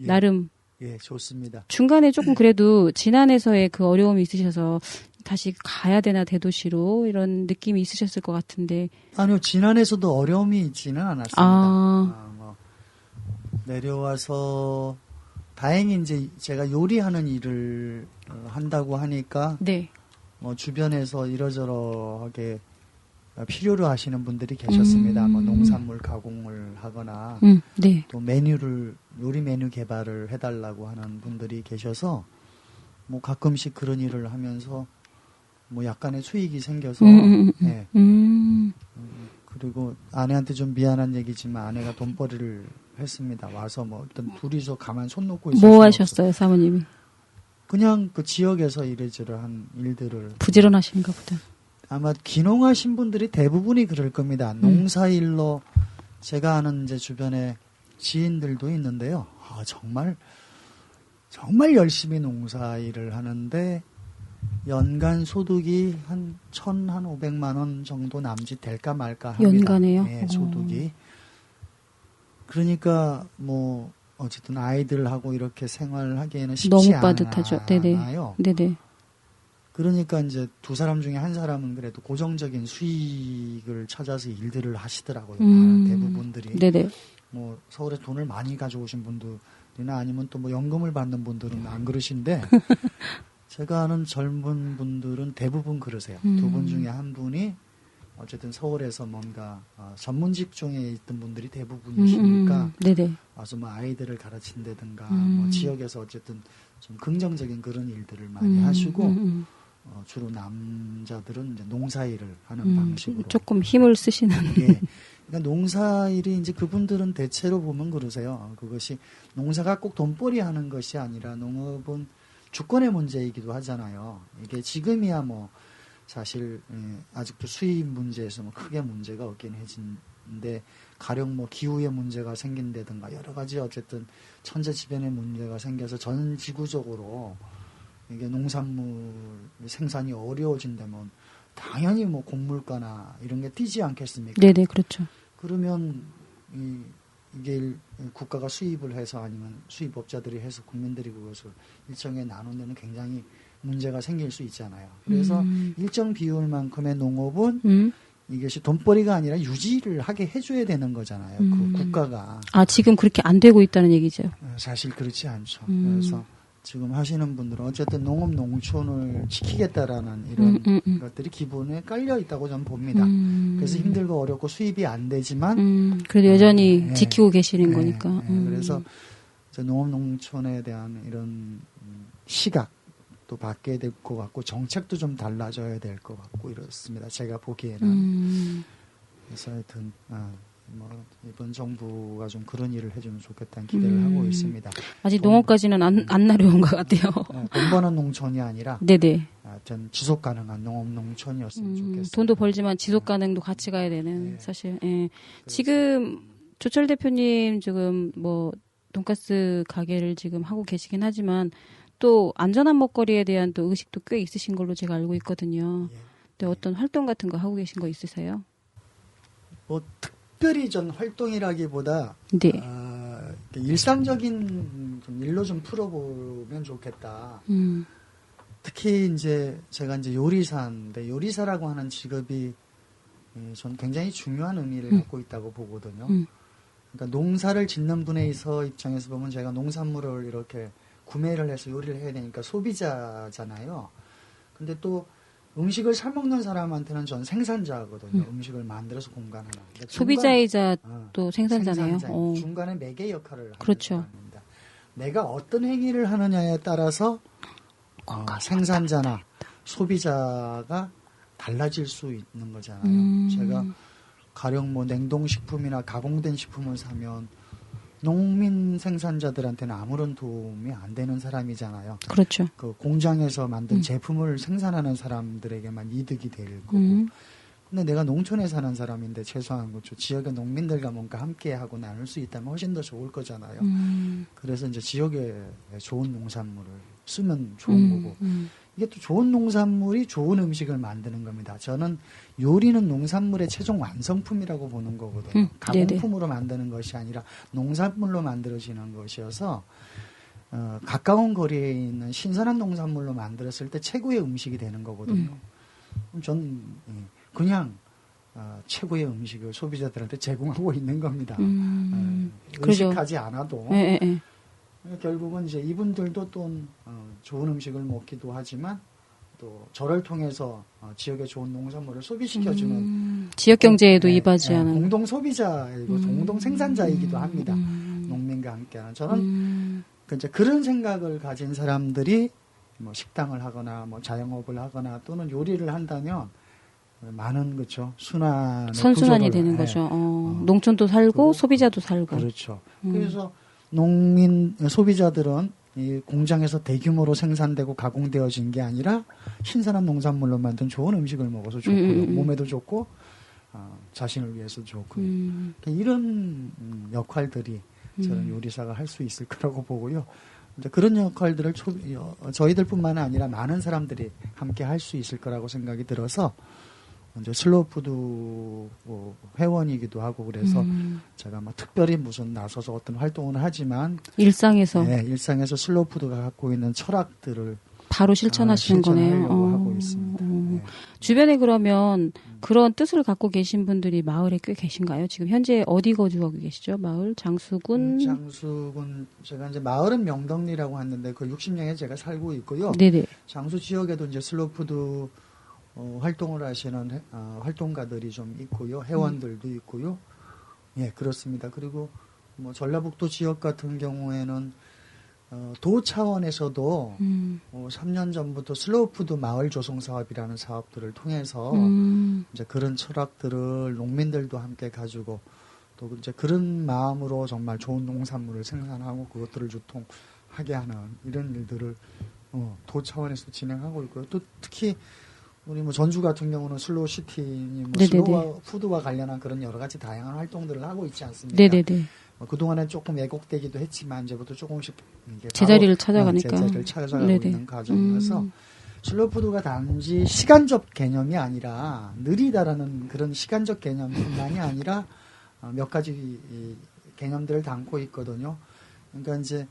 예. 나름. 예, 좋습니다. 중간에 조금 그래도 지난해서의 그 어려움이 있으셔서 다시 가야 되나 대도시로 이런 느낌이 있으셨을 것 같은데. 아니요, 지난해에서도 어려움이 있지는 않았습니다. 뭐 내려와서 다행히 이제 제가 요리하는 일을 한다고 하니까 네. 주변에서 이러저러하게 필요로 하시는 분들이 계셨습니다. 뭐 농산물 가공을 하거나 네. 또 요리 메뉴 개발을 해달라고 하는 분들이 계셔서 뭐 가끔씩 그런 일을 하면서 뭐 약간의 수익이 생겨서 네. 그리고 아내한테 좀 미안한 얘기지만 아내가 돈벌이를 했습니다. 와서 뭐 일단 둘이서 가만 손 놓고 있을 뭐 하셨어요, 사모님이? 그냥 그 지역에서 이래저래한 일들을. 부지런하신가 보다. 아마 귀농하신 분들이 대부분이 그럴 겁니다. 농사일로 제가 아는 이제 주변에 지인들도 있는데요. 정말 열심히 농사일을 하는데 연간 소득이 한 1,500만 원 정도 남짓 될까 말까 합니다. 연간에요? 네, 소득이. 그러니까 뭐 어쨌든 아이들하고 이렇게 생활하기에는 쉽지 너무 않아요. 빠듯하죠. 네네. 그러니까 이제 두 사람 중에 한 사람은 그래도 고정적인 수익을 찾아서 일들을 하시더라고요. 대부분들이. 네네. 뭐 서울에 돈을 많이 가져오신 분들이나 아니면 또 뭐 연금을 받는 분들은 안 그러신데 제가 아는 젊은 분들은 대부분 그러세요. 두 분 중에 한 분이 어쨌든 서울에서 뭔가 전문 직종에 있던 분들이 대부분이시니까 네네. 와서 뭐 아이들을 가르친다든가 뭐 지역에서 어쨌든 좀 긍정적인 그런 일들을 많이 하시고 주로 남자들은 이제 농사일을 하는 방식으로 조금 힘을 쓰시는. 예. 그러니까 농사일이 이제 그분들은 대체로 보면 그러세요. 그것이 농사가 꼭 돈벌이 하는 것이 아니라 농업은 주권의 문제이기도 하잖아요. 이게 지금이야 뭐 사실 아직도 수입 문제에서 뭐 크게 문제가 없긴 해진데 가령 뭐 기후의 문제가 생긴다든가 여러 가지 어쨌든 천재지변의 문제가 생겨서 전 지구적으로 이게 농산물 생산이 어려워진다면 당연히 뭐 곡물가나 이런 게 뛰지 않겠습니까? 네네, 그렇죠. 그러면 이게 국가가 수입을 해서 아니면 수입업자들이 해서 국민들이 그것을 일정에 나누는 굉장히 문제가 생길 수 있잖아요. 그래서 일정 비율만큼의 농업은 이것이 돈벌이가 아니라 유지를 하게 해줘야 되는 거잖아요. 그 국가가. 지금 그렇게 안 되고 있다는 얘기죠. 사실 그렇지 않죠. 그래서 지금 하시는 분들은 어쨌든 농업 농촌을 지키겠다라는 이런 것들이 기본에 깔려 있다고 저는 봅니다. 그래서 힘들고 어렵고 수입이 안 되지만 그래도 여전히 지키고 계시는 거니까. 그래서 농업 농촌에 대한 이런 시각도 바뀌어야 될 것 같고 정책도 좀 달라져야 될 것 같고 이렇습니다. 제가 보기에는. 그래서 하여튼 뭐 이번 정부가 좀 그런 일을 해주면 좋겠다는 기대를 하고 있습니다. 아직 농업까지는 안 나려온 것 같아요. 돈 버는 농촌이 아니라 네네. 전 지속 가능한 농업 농촌이었으면 좋겠습니다. 돈도 벌지만 지속 가능도 같이 가야 되는 사실. 지금 조철 대표님 지금 뭐 돈가스 가게를 지금 하고 계시긴 하지만 또 안전한 먹거리에 대한 또 의식도 꽤 있으신 걸로 제가 알고 있거든요. 근데 어떤 활동 같은 거 하고 계신 거 있으세요? 뭐 특별히 전 활동이라기보다 네. 일상적인 좀 일로 좀 풀어보면 좋겠다. 특히 이제 제가 이제 요리사인데 요리사라고 하는 직업이 전 굉장히 중요한 의미를 갖고 있다고 보거든요. 그러니까 농사를 짓는 분의 입장에서 보면 제가 농산물을 이렇게 구매를 해서 요리를 해야 되니까 소비자잖아요. 근데 또 음식을 사 먹는 사람한테는 전 생산자거든요. 음식을 만들어서 공간하는. 소비자이자 또 생산자네요. 중간에 매개 역할을 하는 그렇죠. 사람입니다. 내가 어떤 행위를 하느냐에 따라서 생산자나 소비자가 달라질 수 있는 거잖아요. 제가 가령 뭐 냉동식품이나 가공된 식품을 사면 농민 생산자들한테는 아무런 도움이 안 되는 사람이잖아요. 그렇죠. 그 공장에서 만든 제품을 생산하는 사람들에게만 이득이 될 거고. 근데 내가 농촌에 사는 사람인데 최소한 그렇죠. 지역의 농민들과 뭔가 함께하고 나눌 수 있다면 훨씬 더 좋을 거잖아요. 그래서 이제 지역에 좋은 농산물을 쓰면 좋은 거고. 이게 또 좋은 농산물이 좋은 음식을 만드는 겁니다. 저는 요리는 농산물의 최종 완성품이라고 보는 거거든요. 가공품으로 만드는 것이 아니라 농산물로 만들어지는 것이어서 가까운 거리에 있는 신선한 농산물로 만들었을 때 최고의 음식이 되는 거거든요. 저는 그냥 최고의 음식을 소비자들한테 제공하고 있는 겁니다. 의식하지 않아도. 결국은 이제 이분들도 또 좋은 음식을 먹기도 하지만 또 저를 통해서 지역에 좋은 농산물을 소비시켜주는 지역 경제에도 이바지하는 공동 소비자이고 공동 생산자이기도 합니다. 농민과 함께하는 저는 이제 그런 생각을 가진 사람들이 뭐 식당을 하거나 뭐 자영업을 하거나 또는 요리를 한다면 많은 그렇죠 선순환이 되는 거죠. 농촌도 살고 소비자도 살고 그렇죠. 그래서 농민 소비자들은 이 공장에서 대규모로 생산되고 가공되어진 게 아니라 신선한 농산물로 만든 좋은 음식을 먹어서 좋고요. 몸에도 좋고 자신을 위해서 좋고요. 이런 역할들이 저런 요리사가 할 수 있을 거라고 보고요. 이제 그런 역할들을 저희들뿐만 아니라 많은 사람들이 함께 할 수 있을 거라고 생각이 들어서 이제 슬로우푸드 회원이기도 하고 그래서 제가 뭐 특별히 무슨 나서서 어떤 활동을 하지만 일상에서 일상에서 슬로우푸드가 갖고 있는 철학들을 바로 실천하시는 거네요. 하고 있습니다. 네. 주변에 그러면 그런 뜻을 갖고 계신 분들이 마을에 꽤 계신가요? 지금 현재 어디 거주하고 계시죠? 마을 장수군. 장수군 제가 이제 마을은 명덕리라고 하는데 그 60년에 제가 살고 있고요. 네네. 장수 지역에도 이제 슬로우푸드 활동을 하시는 활동가들이 좀 있고요. 회원들도 있고요. 예, 그렇습니다. 그리고 뭐 전라북도 지역 같은 경우에는 도 차원에서도 3년 전부터 슬로우푸드 마을 조성 사업이라는 사업들을 통해서 이제 그런 철학들을 농민들도 함께 가지고 또 이제 그런 마음으로 정말 좋은 농산물을 생산하고 그것들을 유통하게 하는 이런 일들을 도 차원에서 진행하고 있고요. 또 특히 우리 뭐 전주 같은 경우는 슬로우시티, 뭐 슬로우푸드와 관련한 그런 여러 가지 다양한 활동들을 하고 있지 않습니까? 네네네. 그동안에 조금 왜곡되기도 했지만 이제부터 조금씩 제자리를 찾아가니까 제자리를 찾아가고 있는 과정이어서 슬로우푸드가 단지 시간적 개념이 아니라 느리다라는 그런 시간적 개념뿐만이 아니라 몇 가지 개념들을 담고 있거든요. 그러니까 이제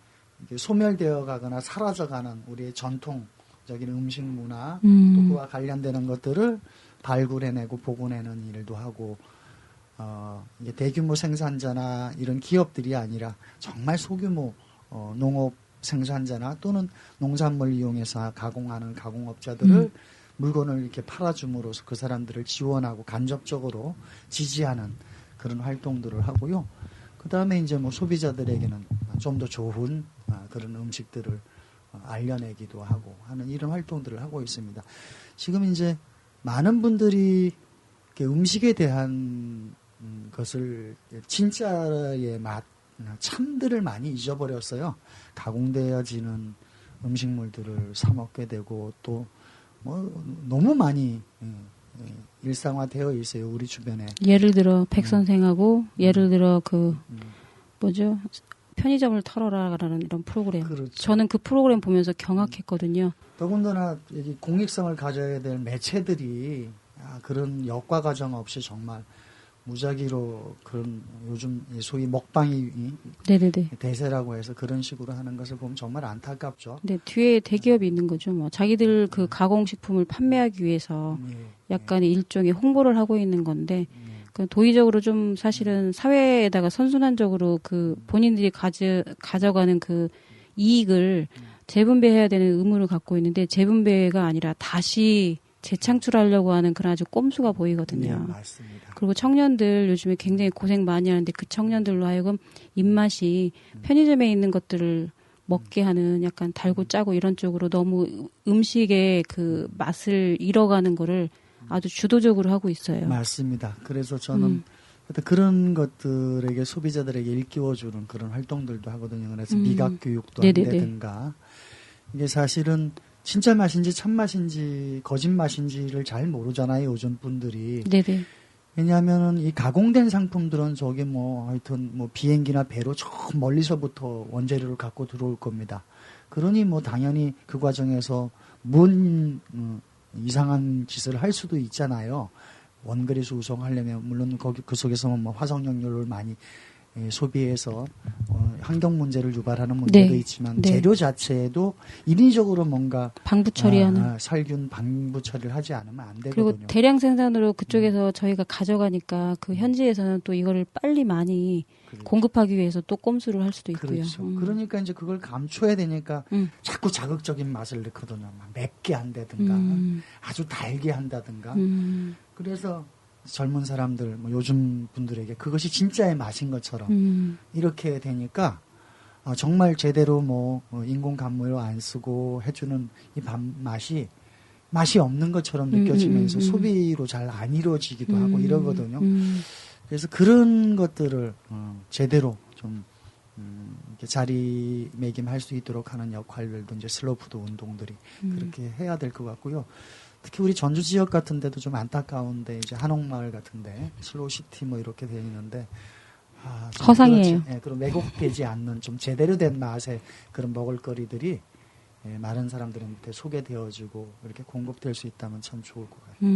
소멸되어 가거나 사라져가는 우리의 전통적인 음식 문화 또 그와 관련되는 것들을 발굴해내고 복원해내는 일도 하고 이게 대규모 생산자나 이런 기업들이 아니라 정말 소규모 농업 생산자나 또는 농산물 이용해서 가공하는 가공업자들을 물건을 이렇게 팔아줌으로써 그 사람들을 지원하고 간접적으로 지지하는 그런 활동들을 하고요. 그 다음에 이제 뭐 소비자들에게는 좀 더 좋은 그런 음식들을 알려내기도 하고 하는 이런 활동들을 하고 있습니다. 지금 이제 많은 분들이 음식에 대한 것을 진짜의 맛, 참들을 많이 잊어버렸어요. 가공되어지는 음식물들을 사 먹게 되고 또 뭐 너무 많이 일상화되어 있어요. 우리 주변에. 예를 들어 백 선생하고 예를 들어 그 뭐죠? 편의점을 털어라라는 이런 프로그램. 그렇죠. 저는 그 프로그램 보면서 경악했거든요. 더군다나 공익성을 가져야 될 매체들이 그런 역과 과정 없이 정말 무작위로 그런 요즘 소위 먹방이 네네네. 대세라고 해서 그런 식으로 하는 것을 보면 정말 안타깝죠. 네, 뒤에 대기업이 있는 거죠. 뭐 자기들 그 가공식품을 판매하기 위해서 약간의 일종의 홍보를 하고 있는 건데 그 도의적으로 좀 사실은 사회에다가 선순환적으로 그 본인들이 가져가는 그 이익을 재분배해야 되는 의무를 갖고 있는데 재분배가 아니라 다시 재창출하려고 하는 그런 아주 꼼수가 보이거든요. 네, 맞습니다. 그리고 청년들 요즘에 굉장히 고생 많이 하는데 그 청년들로 하여금 입맛이 편의점에 있는 것들을 먹게 하는 약간 달고 짜고 이런 쪽으로 너무 음식의 그 맛을 잃어가는 거를 아주 주도적으로 하고 있어요. 맞습니다. 그래서 저는 그런 것들에게 소비자들에게 일깨워주는 그런 활동들도 하거든요. 그래서 미각 교육도 한다든가 이게 사실은 진짜 맛인지 참 맛인지 거짓 맛인지를 잘 모르잖아요. 요즘 분들이. 네네. 왜냐하면 이 가공된 상품들은 저기 뭐 하여튼 뭐 비행기나 배로 저 멀리서부터 원재료를 갖고 들어올 겁니다. 그러니 뭐 당연히 그 과정에서 뭔 이상한 짓을 할 수도 있잖아요. 원거리에서 우송하려면 물론 거기 그 속에서는 뭐 화석연료를 많이 소비해서 환경 문제를 유발하는 문제도 있지만 재료 자체에도 인위적으로 뭔가 방부 처리하는 살균 방부 처리를 하지 않으면 안 되거든요. 그리고 대량 생산으로 그쪽에서 저희가 가져가니까 그 현지에서는 또 이거를 빨리 많이 공급하기 위해서 또 꼼수를 할 수도 있고요. 그렇죠. 그러니까 이제 그걸 감춰야 되니까 자꾸 자극적인 맛을 넣거든요. 맵게 한다든가 아주 달게 한다든가. 그래서 젊은 사람들, 뭐 요즘 분들에게 그것이 진짜의 맛인 것처럼 이렇게 되니까 정말 제대로 뭐 인공 감미료 안 쓰고 해주는 이 맛이 없는 것처럼 느껴지면서 소비로 잘 안 이루어지기도 하고 이러거든요. 그래서 그런 것들을 제대로 좀 이렇게 자리매김할 수 있도록 하는 역할들도 이제 슬로우푸드 운동들이 그렇게 해야 될 것 같고요. 특히 우리 전주 지역 같은 데도 좀 안타까운데 이제 한옥마을 같은데 슬로우시티 뭐 이렇게 돼 있는데 허상이에요. 예, 그리고 왜곡되지 않는 좀 제대로 된 맛의 그런 먹을거리들이 예, 많은 사람들한테 소개되어지고 이렇게 공급될 수 있다면 참 좋을 것 같아요.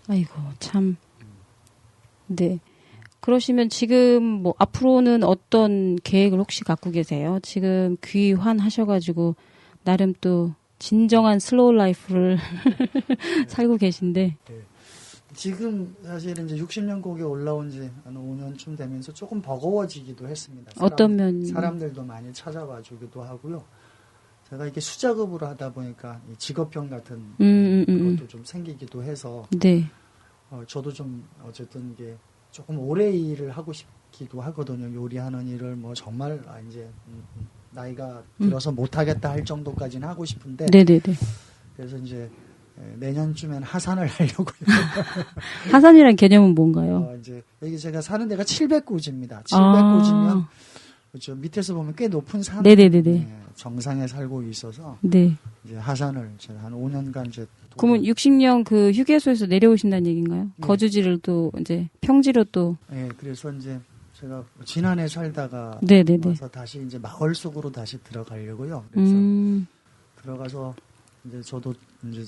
아이고 참. 네. 그러시면 지금 뭐 앞으로는 어떤 계획을 혹시 갖고 계세요? 지금 귀환하셔가지고 나름 또 진정한 슬로우 라이프를 살고 계신데. 네. 지금 사실은 이제 60년 곡에 올라온 지 한 5년쯤 되면서 조금 버거워지기도 했습니다. 어떤 면? 사람들도 많이 찾아와 주기도 하고요. 제가 이게 수작업으로 하다 보니까 직업병 같은 것도 좀 생기기도 해서. 네. 저도 좀 어쨌든 이게 조금 오래 일을 하고 싶기도 하거든요. 요리하는 일을 뭐 정말 이제 나이가 들어서 못하겠다 할 정도까지는 하고 싶은데. 네네네. 그래서 이제 내년쯤엔 하산을 하려고요. 하산이란 개념은 뭔가요? 이제 여기 제가 사는 데가 700고지입니다. 700고지면 그렇죠. 밑에서 보면 꽤 높은 산 정상에 살고 있어서 네. 이제 하산을 제가 한 5년간 이제 그러면 60년 그 휴게소에서 내려오신다는 얘기인가요? 네. 거주지를 또 이제 평지로 또. 네, 그래서 이제 제가 지난해 살다가 와서 다시 이제 마을 속으로 다시 들어가려고요. 그래서 들어가서 이제 저도 이제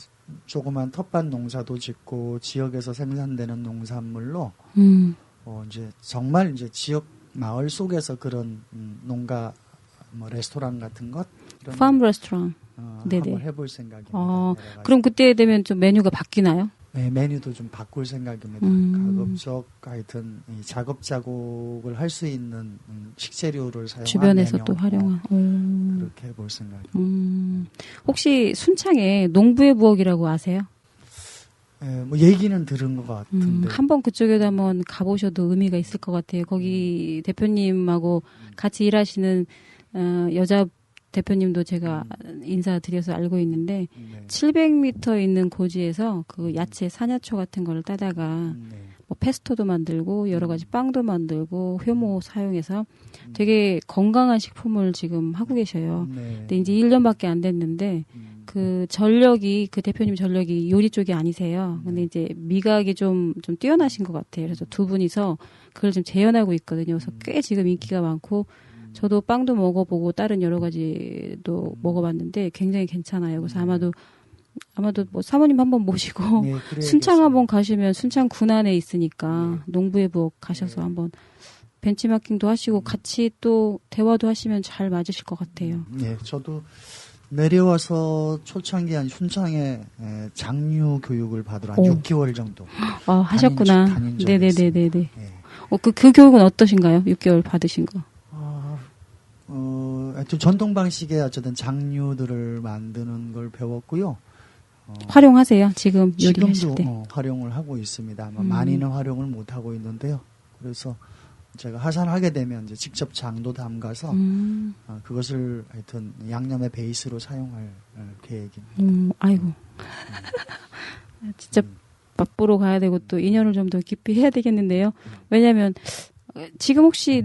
조그만 텃밭 농사도 짓고 지역에서 생산되는 농산물로 이제 정말 이제 지역 마을 속에서 그런 농가 뭐 레스토랑 같은 것 팜 레스토랑 한번 해볼 생각입니다. 그럼 그때 되면 좀 메뉴가 바뀌나요? 네, 메뉴도 좀 바꿀 생각입니다. 가급적 하여튼 이 자급자족을 할 수 있는 식재료를 사용한 주변에서 메뉴, 또 활용한 그렇게 해볼 생각입니다. 혹시 순창에 농부의 부엌이라고 아세요? 네, 뭐 얘기는 들은 것 같은데 한번 그쪽에도 한번 가보셔도 의미가 있을 것 같아요. 거기 대표님하고 같이 일하시는 여자 대표님도 제가 인사드려서 알고 있는데 700m 있는 고지에서 그 야채 산야초 같은 거를 따다가 뭐 페스토도 만들고 여러 가지 빵도 만들고 효모 사용해서 되게 건강한 식품을 지금 하고 계셔요. 근데 이제 1년밖에 안 됐는데 그 전력이 그 대표님 전력이 요리 쪽이 아니세요. 근데 이제 미각이 좀 뛰어나신 것 같아요. 그래서 두 분이서 그걸 좀 재현하고 있거든요. 그래서 꽤 지금 인기가 많고 저도 빵도 먹어보고 다른 여러 가지도 먹어봤는데 굉장히 괜찮아요. 그래서 아마도 뭐 사모님 한번 모시고 순창 한번 가시면 순창 군안에 있으니까 농부의 부엌 가셔서 한번 벤치마킹도 하시고 같이 또 대화도 하시면 잘 맞으실 것 같아요. 네, 저도 내려와서 초창기 한 순창에 장류 교육을 받으러 한 6개월 정도 하셨구나. 네네네네네. 네. 그 교육은 어떠신가요? 6개월 받으신 거? 하여튼 전통 방식의 어쨌든 장류들을 만드는 걸 배웠고요. 활용하세요? 지금 요리하실 때? 지금도 활용을 하고 있습니다. 많이는 활용을 못 하고 있는데요. 그래서 제가 하산하게 되면 이제 직접 장도 담가서 그것을 하여튼 양념의 베이스로 사용할 계획입니다. 아이고. 진짜 맛보러 가야 되고 또 인연을 좀 더 깊이 해야 되겠는데요. 왜냐하면 지금 혹시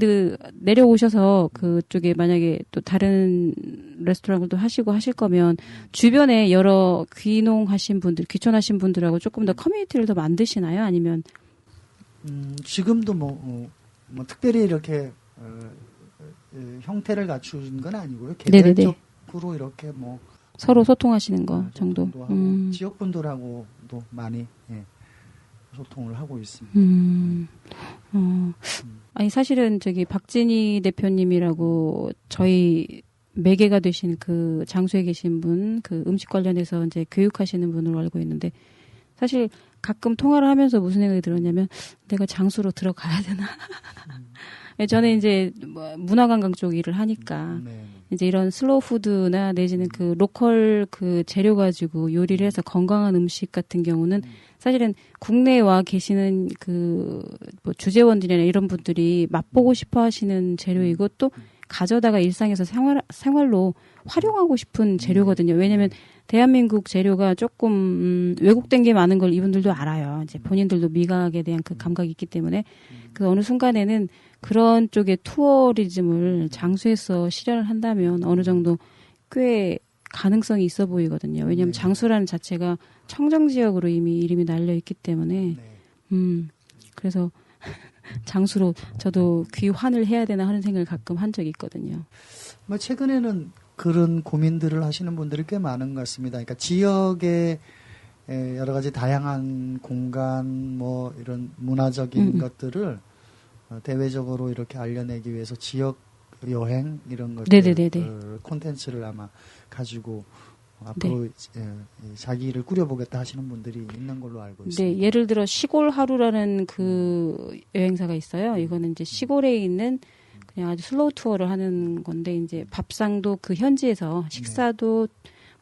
내려오셔서 그쪽에 만약에 또 다른 레스토랑을 또 하시고 하실 거면 주변에 여러 귀농하신 분들, 귀촌하신 분들하고 조금 더 커뮤니티를 더 만드시나요? 아니면 지금도 뭐 특별히 이렇게 형태를 갖춘 건 아니고요. 개별적으로 이렇게 뭐 서로 소통하시는 거 정도. 지역 분들하고도 많이 소통을 하고 있습니다. 아니 사실은 박진희 대표님이라고 저희 매개가 되신 그 장소에 계신 분, 그 음식 관련해서 이제 교육하시는 분으로 알고 있는데 사실 가끔 통화를 하면서 무슨 생각이 들었냐면 내가 장수로 들어가야 되나? 저는 이제 문화관광 쪽 일을 하니까 이제 이런 슬로우 푸드나 내지는 그 로컬 그 재료 가지고 요리를 해서 건강한 음식 같은 경우는 사실은 국내에 와 계시는 그 뭐 주재원들이나 이런 분들이 맛보고 싶어 하시는 재료이고 또 가져다가 일상에서 생활로 활용하고 싶은 재료거든요. 왜냐면 대한민국 재료가 조금 왜곡된 게 많은 걸 이분들도 알아요. 이제 본인들도 미각에 대한 그 감각이 있기 때문에 그 어느 순간에는 그런 쪽의 투어리즘을 장수에서 실현을 한다면 어느 정도 꽤 가능성이 있어 보이거든요. 왜냐하면 장수라는 자체가 청정 지역으로 이미 이름이 날려 있기 때문에 그래서 장수로 저도 귀환을 해야 되나 하는 생각을 가끔 한 적이 있거든요. 뭐 최근에는 그런 고민들을 하시는 분들이 꽤 많은 것 같습니다. 그러니까 지역의 여러 가지 다양한 공간, 뭐 이런 문화적인 것들을 대외적으로 이렇게 알려내기 위해서 지역 여행 이런 것들 콘텐츠를 아마 가지고 앞으로 자기를 꾸려보겠다 하시는 분들이 있는 걸로 알고 있습니다. 네, 예를 들어 시골 하루라는 그 여행사가 있어요. 이거는 이제 시골에 있는 그냥 아주 슬로우 투어를 하는 건데 이제 밥상도 그 현지에서 식사도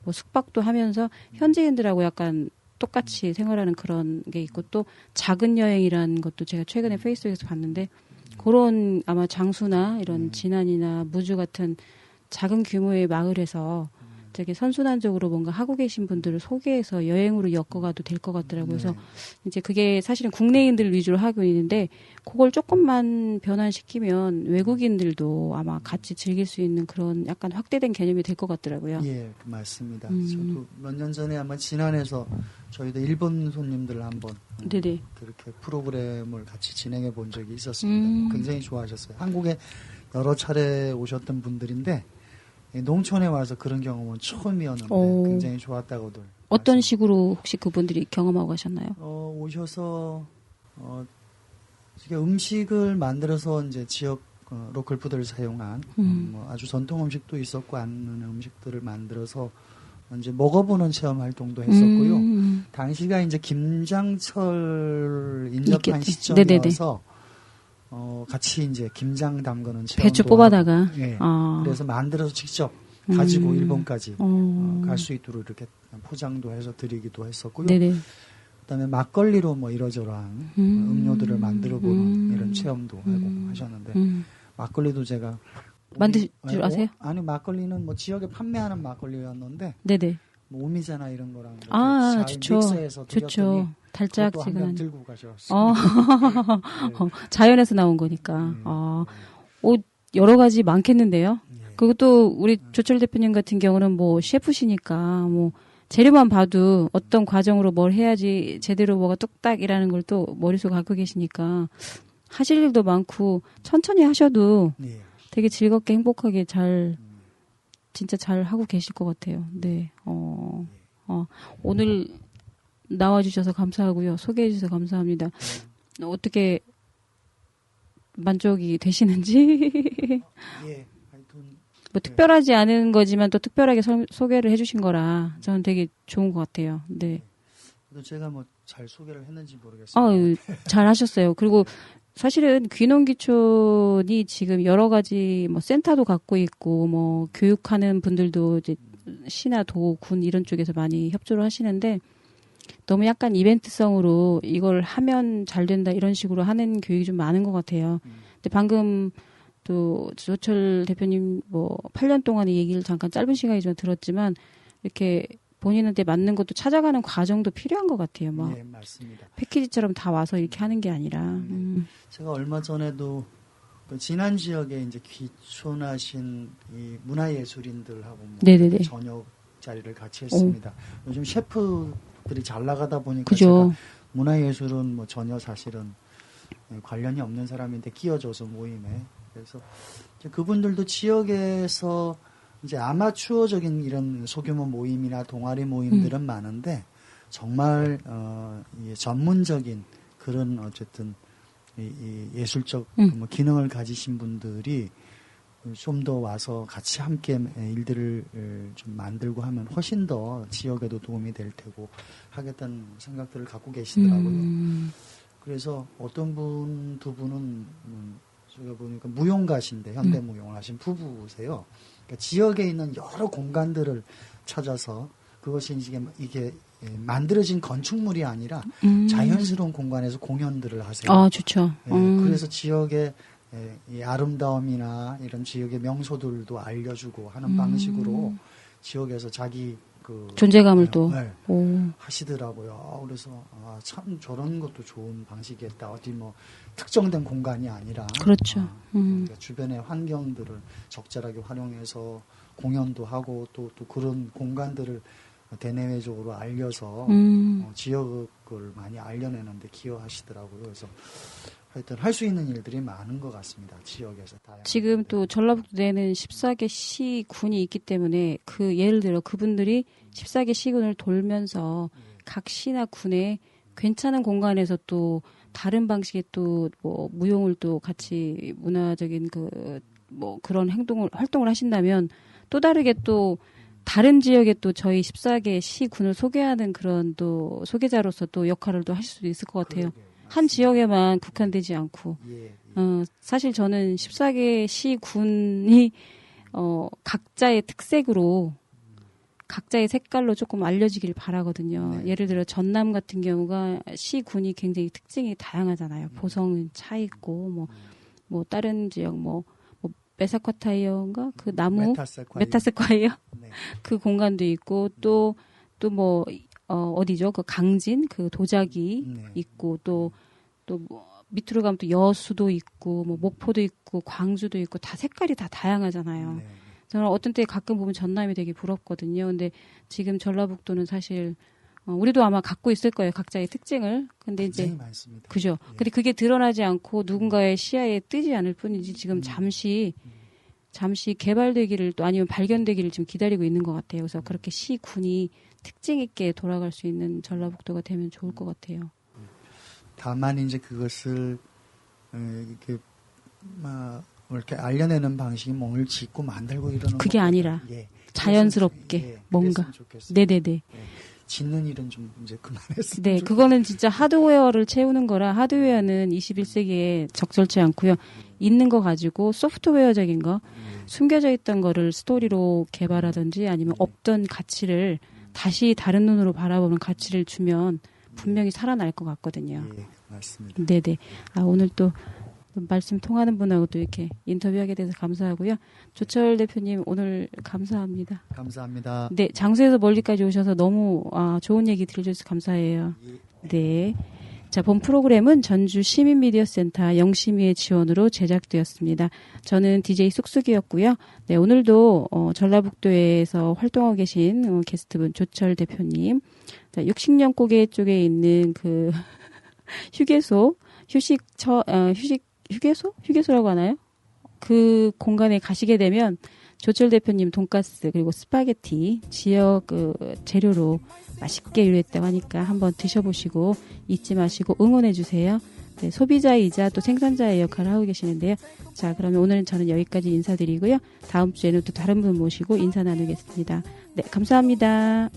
뭐 숙박도 하면서 현지인들하고 약간 똑같이 생활하는 그런 게 있고 또 작은 여행이라는 것도 제가 최근에 페이스북에서 봤는데 그런 아마 장수나 이런 진안이나 무주 같은 작은 규모의 마을에서 되게 선순환적으로 뭔가 하고 계신 분들을 소개해서 여행으로 엮어가도 될 것 같더라고요. 그래서 이제 그게 사실은 국내인들 위주로 하고 있는데 그걸 조금만 변환시키면 외국인들도 아마 같이 즐길 수 있는 그런 약간 확대된 개념이 될 것 같더라고요. 예, 맞습니다. 저도 몇 년 전에 아마 진안에서 저희도 일본 손님들 한번 그렇게 프로그램을 같이 진행해 본 적이 있었습니다. 굉장히 좋아하셨어요. 한국에 여러 차례 오셨던 분들인데 농촌에 와서 그런 경험은 처음이었는데 굉장히 좋았다고들. 어떤 식으로 혹시 그분들이 경험하고 가셨나요? 오셔서 음식을 만들어서 이제 지역 로컬 푸드를 사용한 뭐 아주 전통 음식도 있었고 않는 음식들을 만들어서 이제 먹어보는 체험 활동도 했었고요. 당시가 이제 김장철 인접한 시점이어서 같이 이제 김장 담그는 체험도 배추 뽑아다가 그래서 만들어서 직접 가지고 일본까지 갈 수 있도록 이렇게 포장도 해서 드리기도 했었고요. 그다음에 막걸리로 뭐 이러저러한 음료들을 만들어보는 이런 체험도 하고 하셨는데 막걸리도 제가 만들 줄 아세요? 아니 막걸리는 뭐 지역에 판매하는 막걸리였는데 뭐 오미자나 이런 거랑 좋죠. 믹스해서 드렸더니 달짝지근한 한 들고 가셨어요. 자연에서 나온 거니까. 여러 가지 많겠는데요. 그것도 우리 조철 대표님 같은 경우는 뭐 셰프시니까 뭐 재료만 봐도 어떤 과정으로 뭘 해야지 제대로 뭐가 뚝딱이라는 걸 또 머릿속에 갖고 계시니까 하실 일도 많고 천천히 하셔도 되게 즐겁게 행복하게 진짜 잘 하고 계실 것 같아요. 네. 오늘 나와주셔서 감사하고요. 소개해주셔서 감사합니다. 어떻게 만족이 되시는지? 뭐 특별하지 않은 거지만 또 특별하게 소개를 해주신 거라 저는 되게 좋은 것 같아요. 네. 제가 뭐 잘 소개를 했는지 모르겠어요. 잘 하셨어요. 그리고 사실은 귀농귀촌이 지금 여러 가지 뭐 센터도 갖고 있고 뭐 교육하는 분들도 이제 시나 도, 군 이런 쪽에서 많이 협조를 하시는데 너무 약간 이벤트성으로 이걸 하면 잘 된다 이런 식으로 하는 교육이 좀 많은 것 같아요. 근데 방금 또 조철 대표님 뭐 8년 동안의 얘기를 잠깐 짧은 시간이지만 들었지만 이렇게 본인한테 맞는 것도 찾아가는 과정도 필요한 것 같아요. 막 네, 맞습니다. 패키지처럼 다 와서 이렇게 하는 게 아니라. 제가 얼마 전에도 그 진안 지역에 이제 귀촌하신 이 문화예술인들하고 뭐 저녁 자리를 같이 했습니다. 요즘 셰프들이 잘 나가다 보니까 제가 문화예술은 뭐 전혀 사실은 관련이 없는 사람인데 끼워줘서 모임에 그래서 그분들도 지역에서 이제 아마추어적인 이런 소규모 모임이나 동아리 모임들은 많은데 정말 전문적인 그런 어쨌든 이 예술적 뭐 기능을 가지신 분들이 좀 더 와서 같이 함께 일들을 좀 만들고 하면 훨씬 더 지역에도 도움이 될 테고 하겠다는 생각들을 갖고 계시더라고요. 그래서 어떤 두 분은 제가 보니까 무용가신데 현대무용을 하신 부부세요. 그러니까 지역에 있는 여러 공간들을 찾아서 그것이 이게 만들어진 건축물이 아니라 자연스러운 공간에서 공연들을 하세요. 좋죠. 그래서 지역의 이 아름다움이나 이런 지역의 명소들도 알려주고 하는 방식으로 지역에서 자기 존재감을 또 하시더라고요. 그래서 참 저런 것도 좋은 방식이었다. 어디 뭐 특정된 공간이 아니라 그렇죠. 그러니까 주변의 환경들을 적절하게 활용해서 공연도 하고 또 그런 공간들을 대내외적으로 알려서 지역을 많이 알려내는데 기여하시더라고요. 그래서 하여튼 할 수 있는 일들이 많은 것 같습니다. 지역에서. 지금 또 전라북도 내에는 14개 시군이 있기 때문에 그 예를 들어 그분들이 14개 시군을 돌면서 각 시나 군에 괜찮은 공간에서 또 다른 방식의 또 뭐 무용을 또 같이 문화적인 그런 활동을 하신다면 또 다르게 또 다른 지역에 또 저희 14개 시군을 소개하는 그런 또 소개자로서 또 역할을 또 하실 수도 있을 것 같아요. 한 지역에만 국한되지 않고. 사실 저는 14개 시군이 각자의 특색으로 각자의 색깔로 조금 알려지길 바라거든요. 네. 예를 들어 전남 같은 경우가 시군이 굉장히 특징이 다양하잖아요. 보성은 차 있고 뭐 다른 지역 메사쿼타이어인가 그 나무 메타세콰이어 네. 그 공간도 있고 또 뭐 어디죠? 그 강진 그 도자기 네. 있고 또 뭐 밑으로 가면 또 여수도 있고 뭐 목포도 있고 광주도 있고 다 색깔이 다 다양하잖아요. 네. 저는 어떤 때 가끔 보면 전남이 되게 부럽거든요. 근데 지금 전라북도는 사실 우리도 아마 갖고 있을 거예요. 각자의 특징을. 근데 이제 많습니다. 그죠. 예. 근데 그게 드러나지 않고 누군가의 시야에 뜨지 않을 뿐이지 지금 잠시 개발되기를 또 아니면 발견되기를 지금 기다리고 있는 것 같아요. 그래서 그렇게 시군이 특징 있게 돌아갈 수 있는 전라북도가 되면 좋을 것 같아요. 다만 이제 그것을 이렇게 알려내는 방식이 몸을 짓고 만들고 이러는 그게 아니라 자연스럽게 뭔가 네네네. 예. 짓는 일은 좀 이제 그만했으면 네, 그거는 진짜 하드웨어를 채우는 거라 하드웨어는 21세기에 적절치 않고요. 있는 거 가지고 소프트웨어적인 거 숨겨져 있던 거를 스토리로 개발하든지 아니면 없던 가치를 다시 다른 눈으로 바라보는 가치를 주면 분명히 살아날 것 같거든요. 예, 맞습니다. 네네. 오늘 또 말씀 통하는 분하고 또 이렇게 인터뷰하게 돼서 감사하고요. 조철 대표님 오늘 감사합니다. 감사합니다. 네, 장수에서 멀리까지 오셔서 너무 좋은 얘기 들려주셔서 감사해요. 네. 자, 본 프로그램은 전주 시민미디어센터 영심이의 지원으로 제작되었습니다. 저는 DJ 쑥쑥이었고요. 네, 오늘도 전라북도에서 활동하고 계신 게스트분 조철 대표님, 자, 60년 고개 쪽에 있는 그 휴게소라고 하나요? 그 공간에 가시게 되면 조철 대표님 돈가스 그리고 스파게티 지역 재료로 맛있게 요리했다고 하니까 한번 드셔보시고 잊지 마시고 응원해 주세요. 네, 소비자이자 또 생산자의 역할을 하고 계시는데요. 자, 그러면 오늘은 저는 여기까지 인사드리고요. 다음 주에는 또 다른 분 모시고 인사 나누겠습니다. 네, 감사합니다.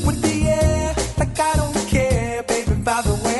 With the air, like I don't care, baby, by the way.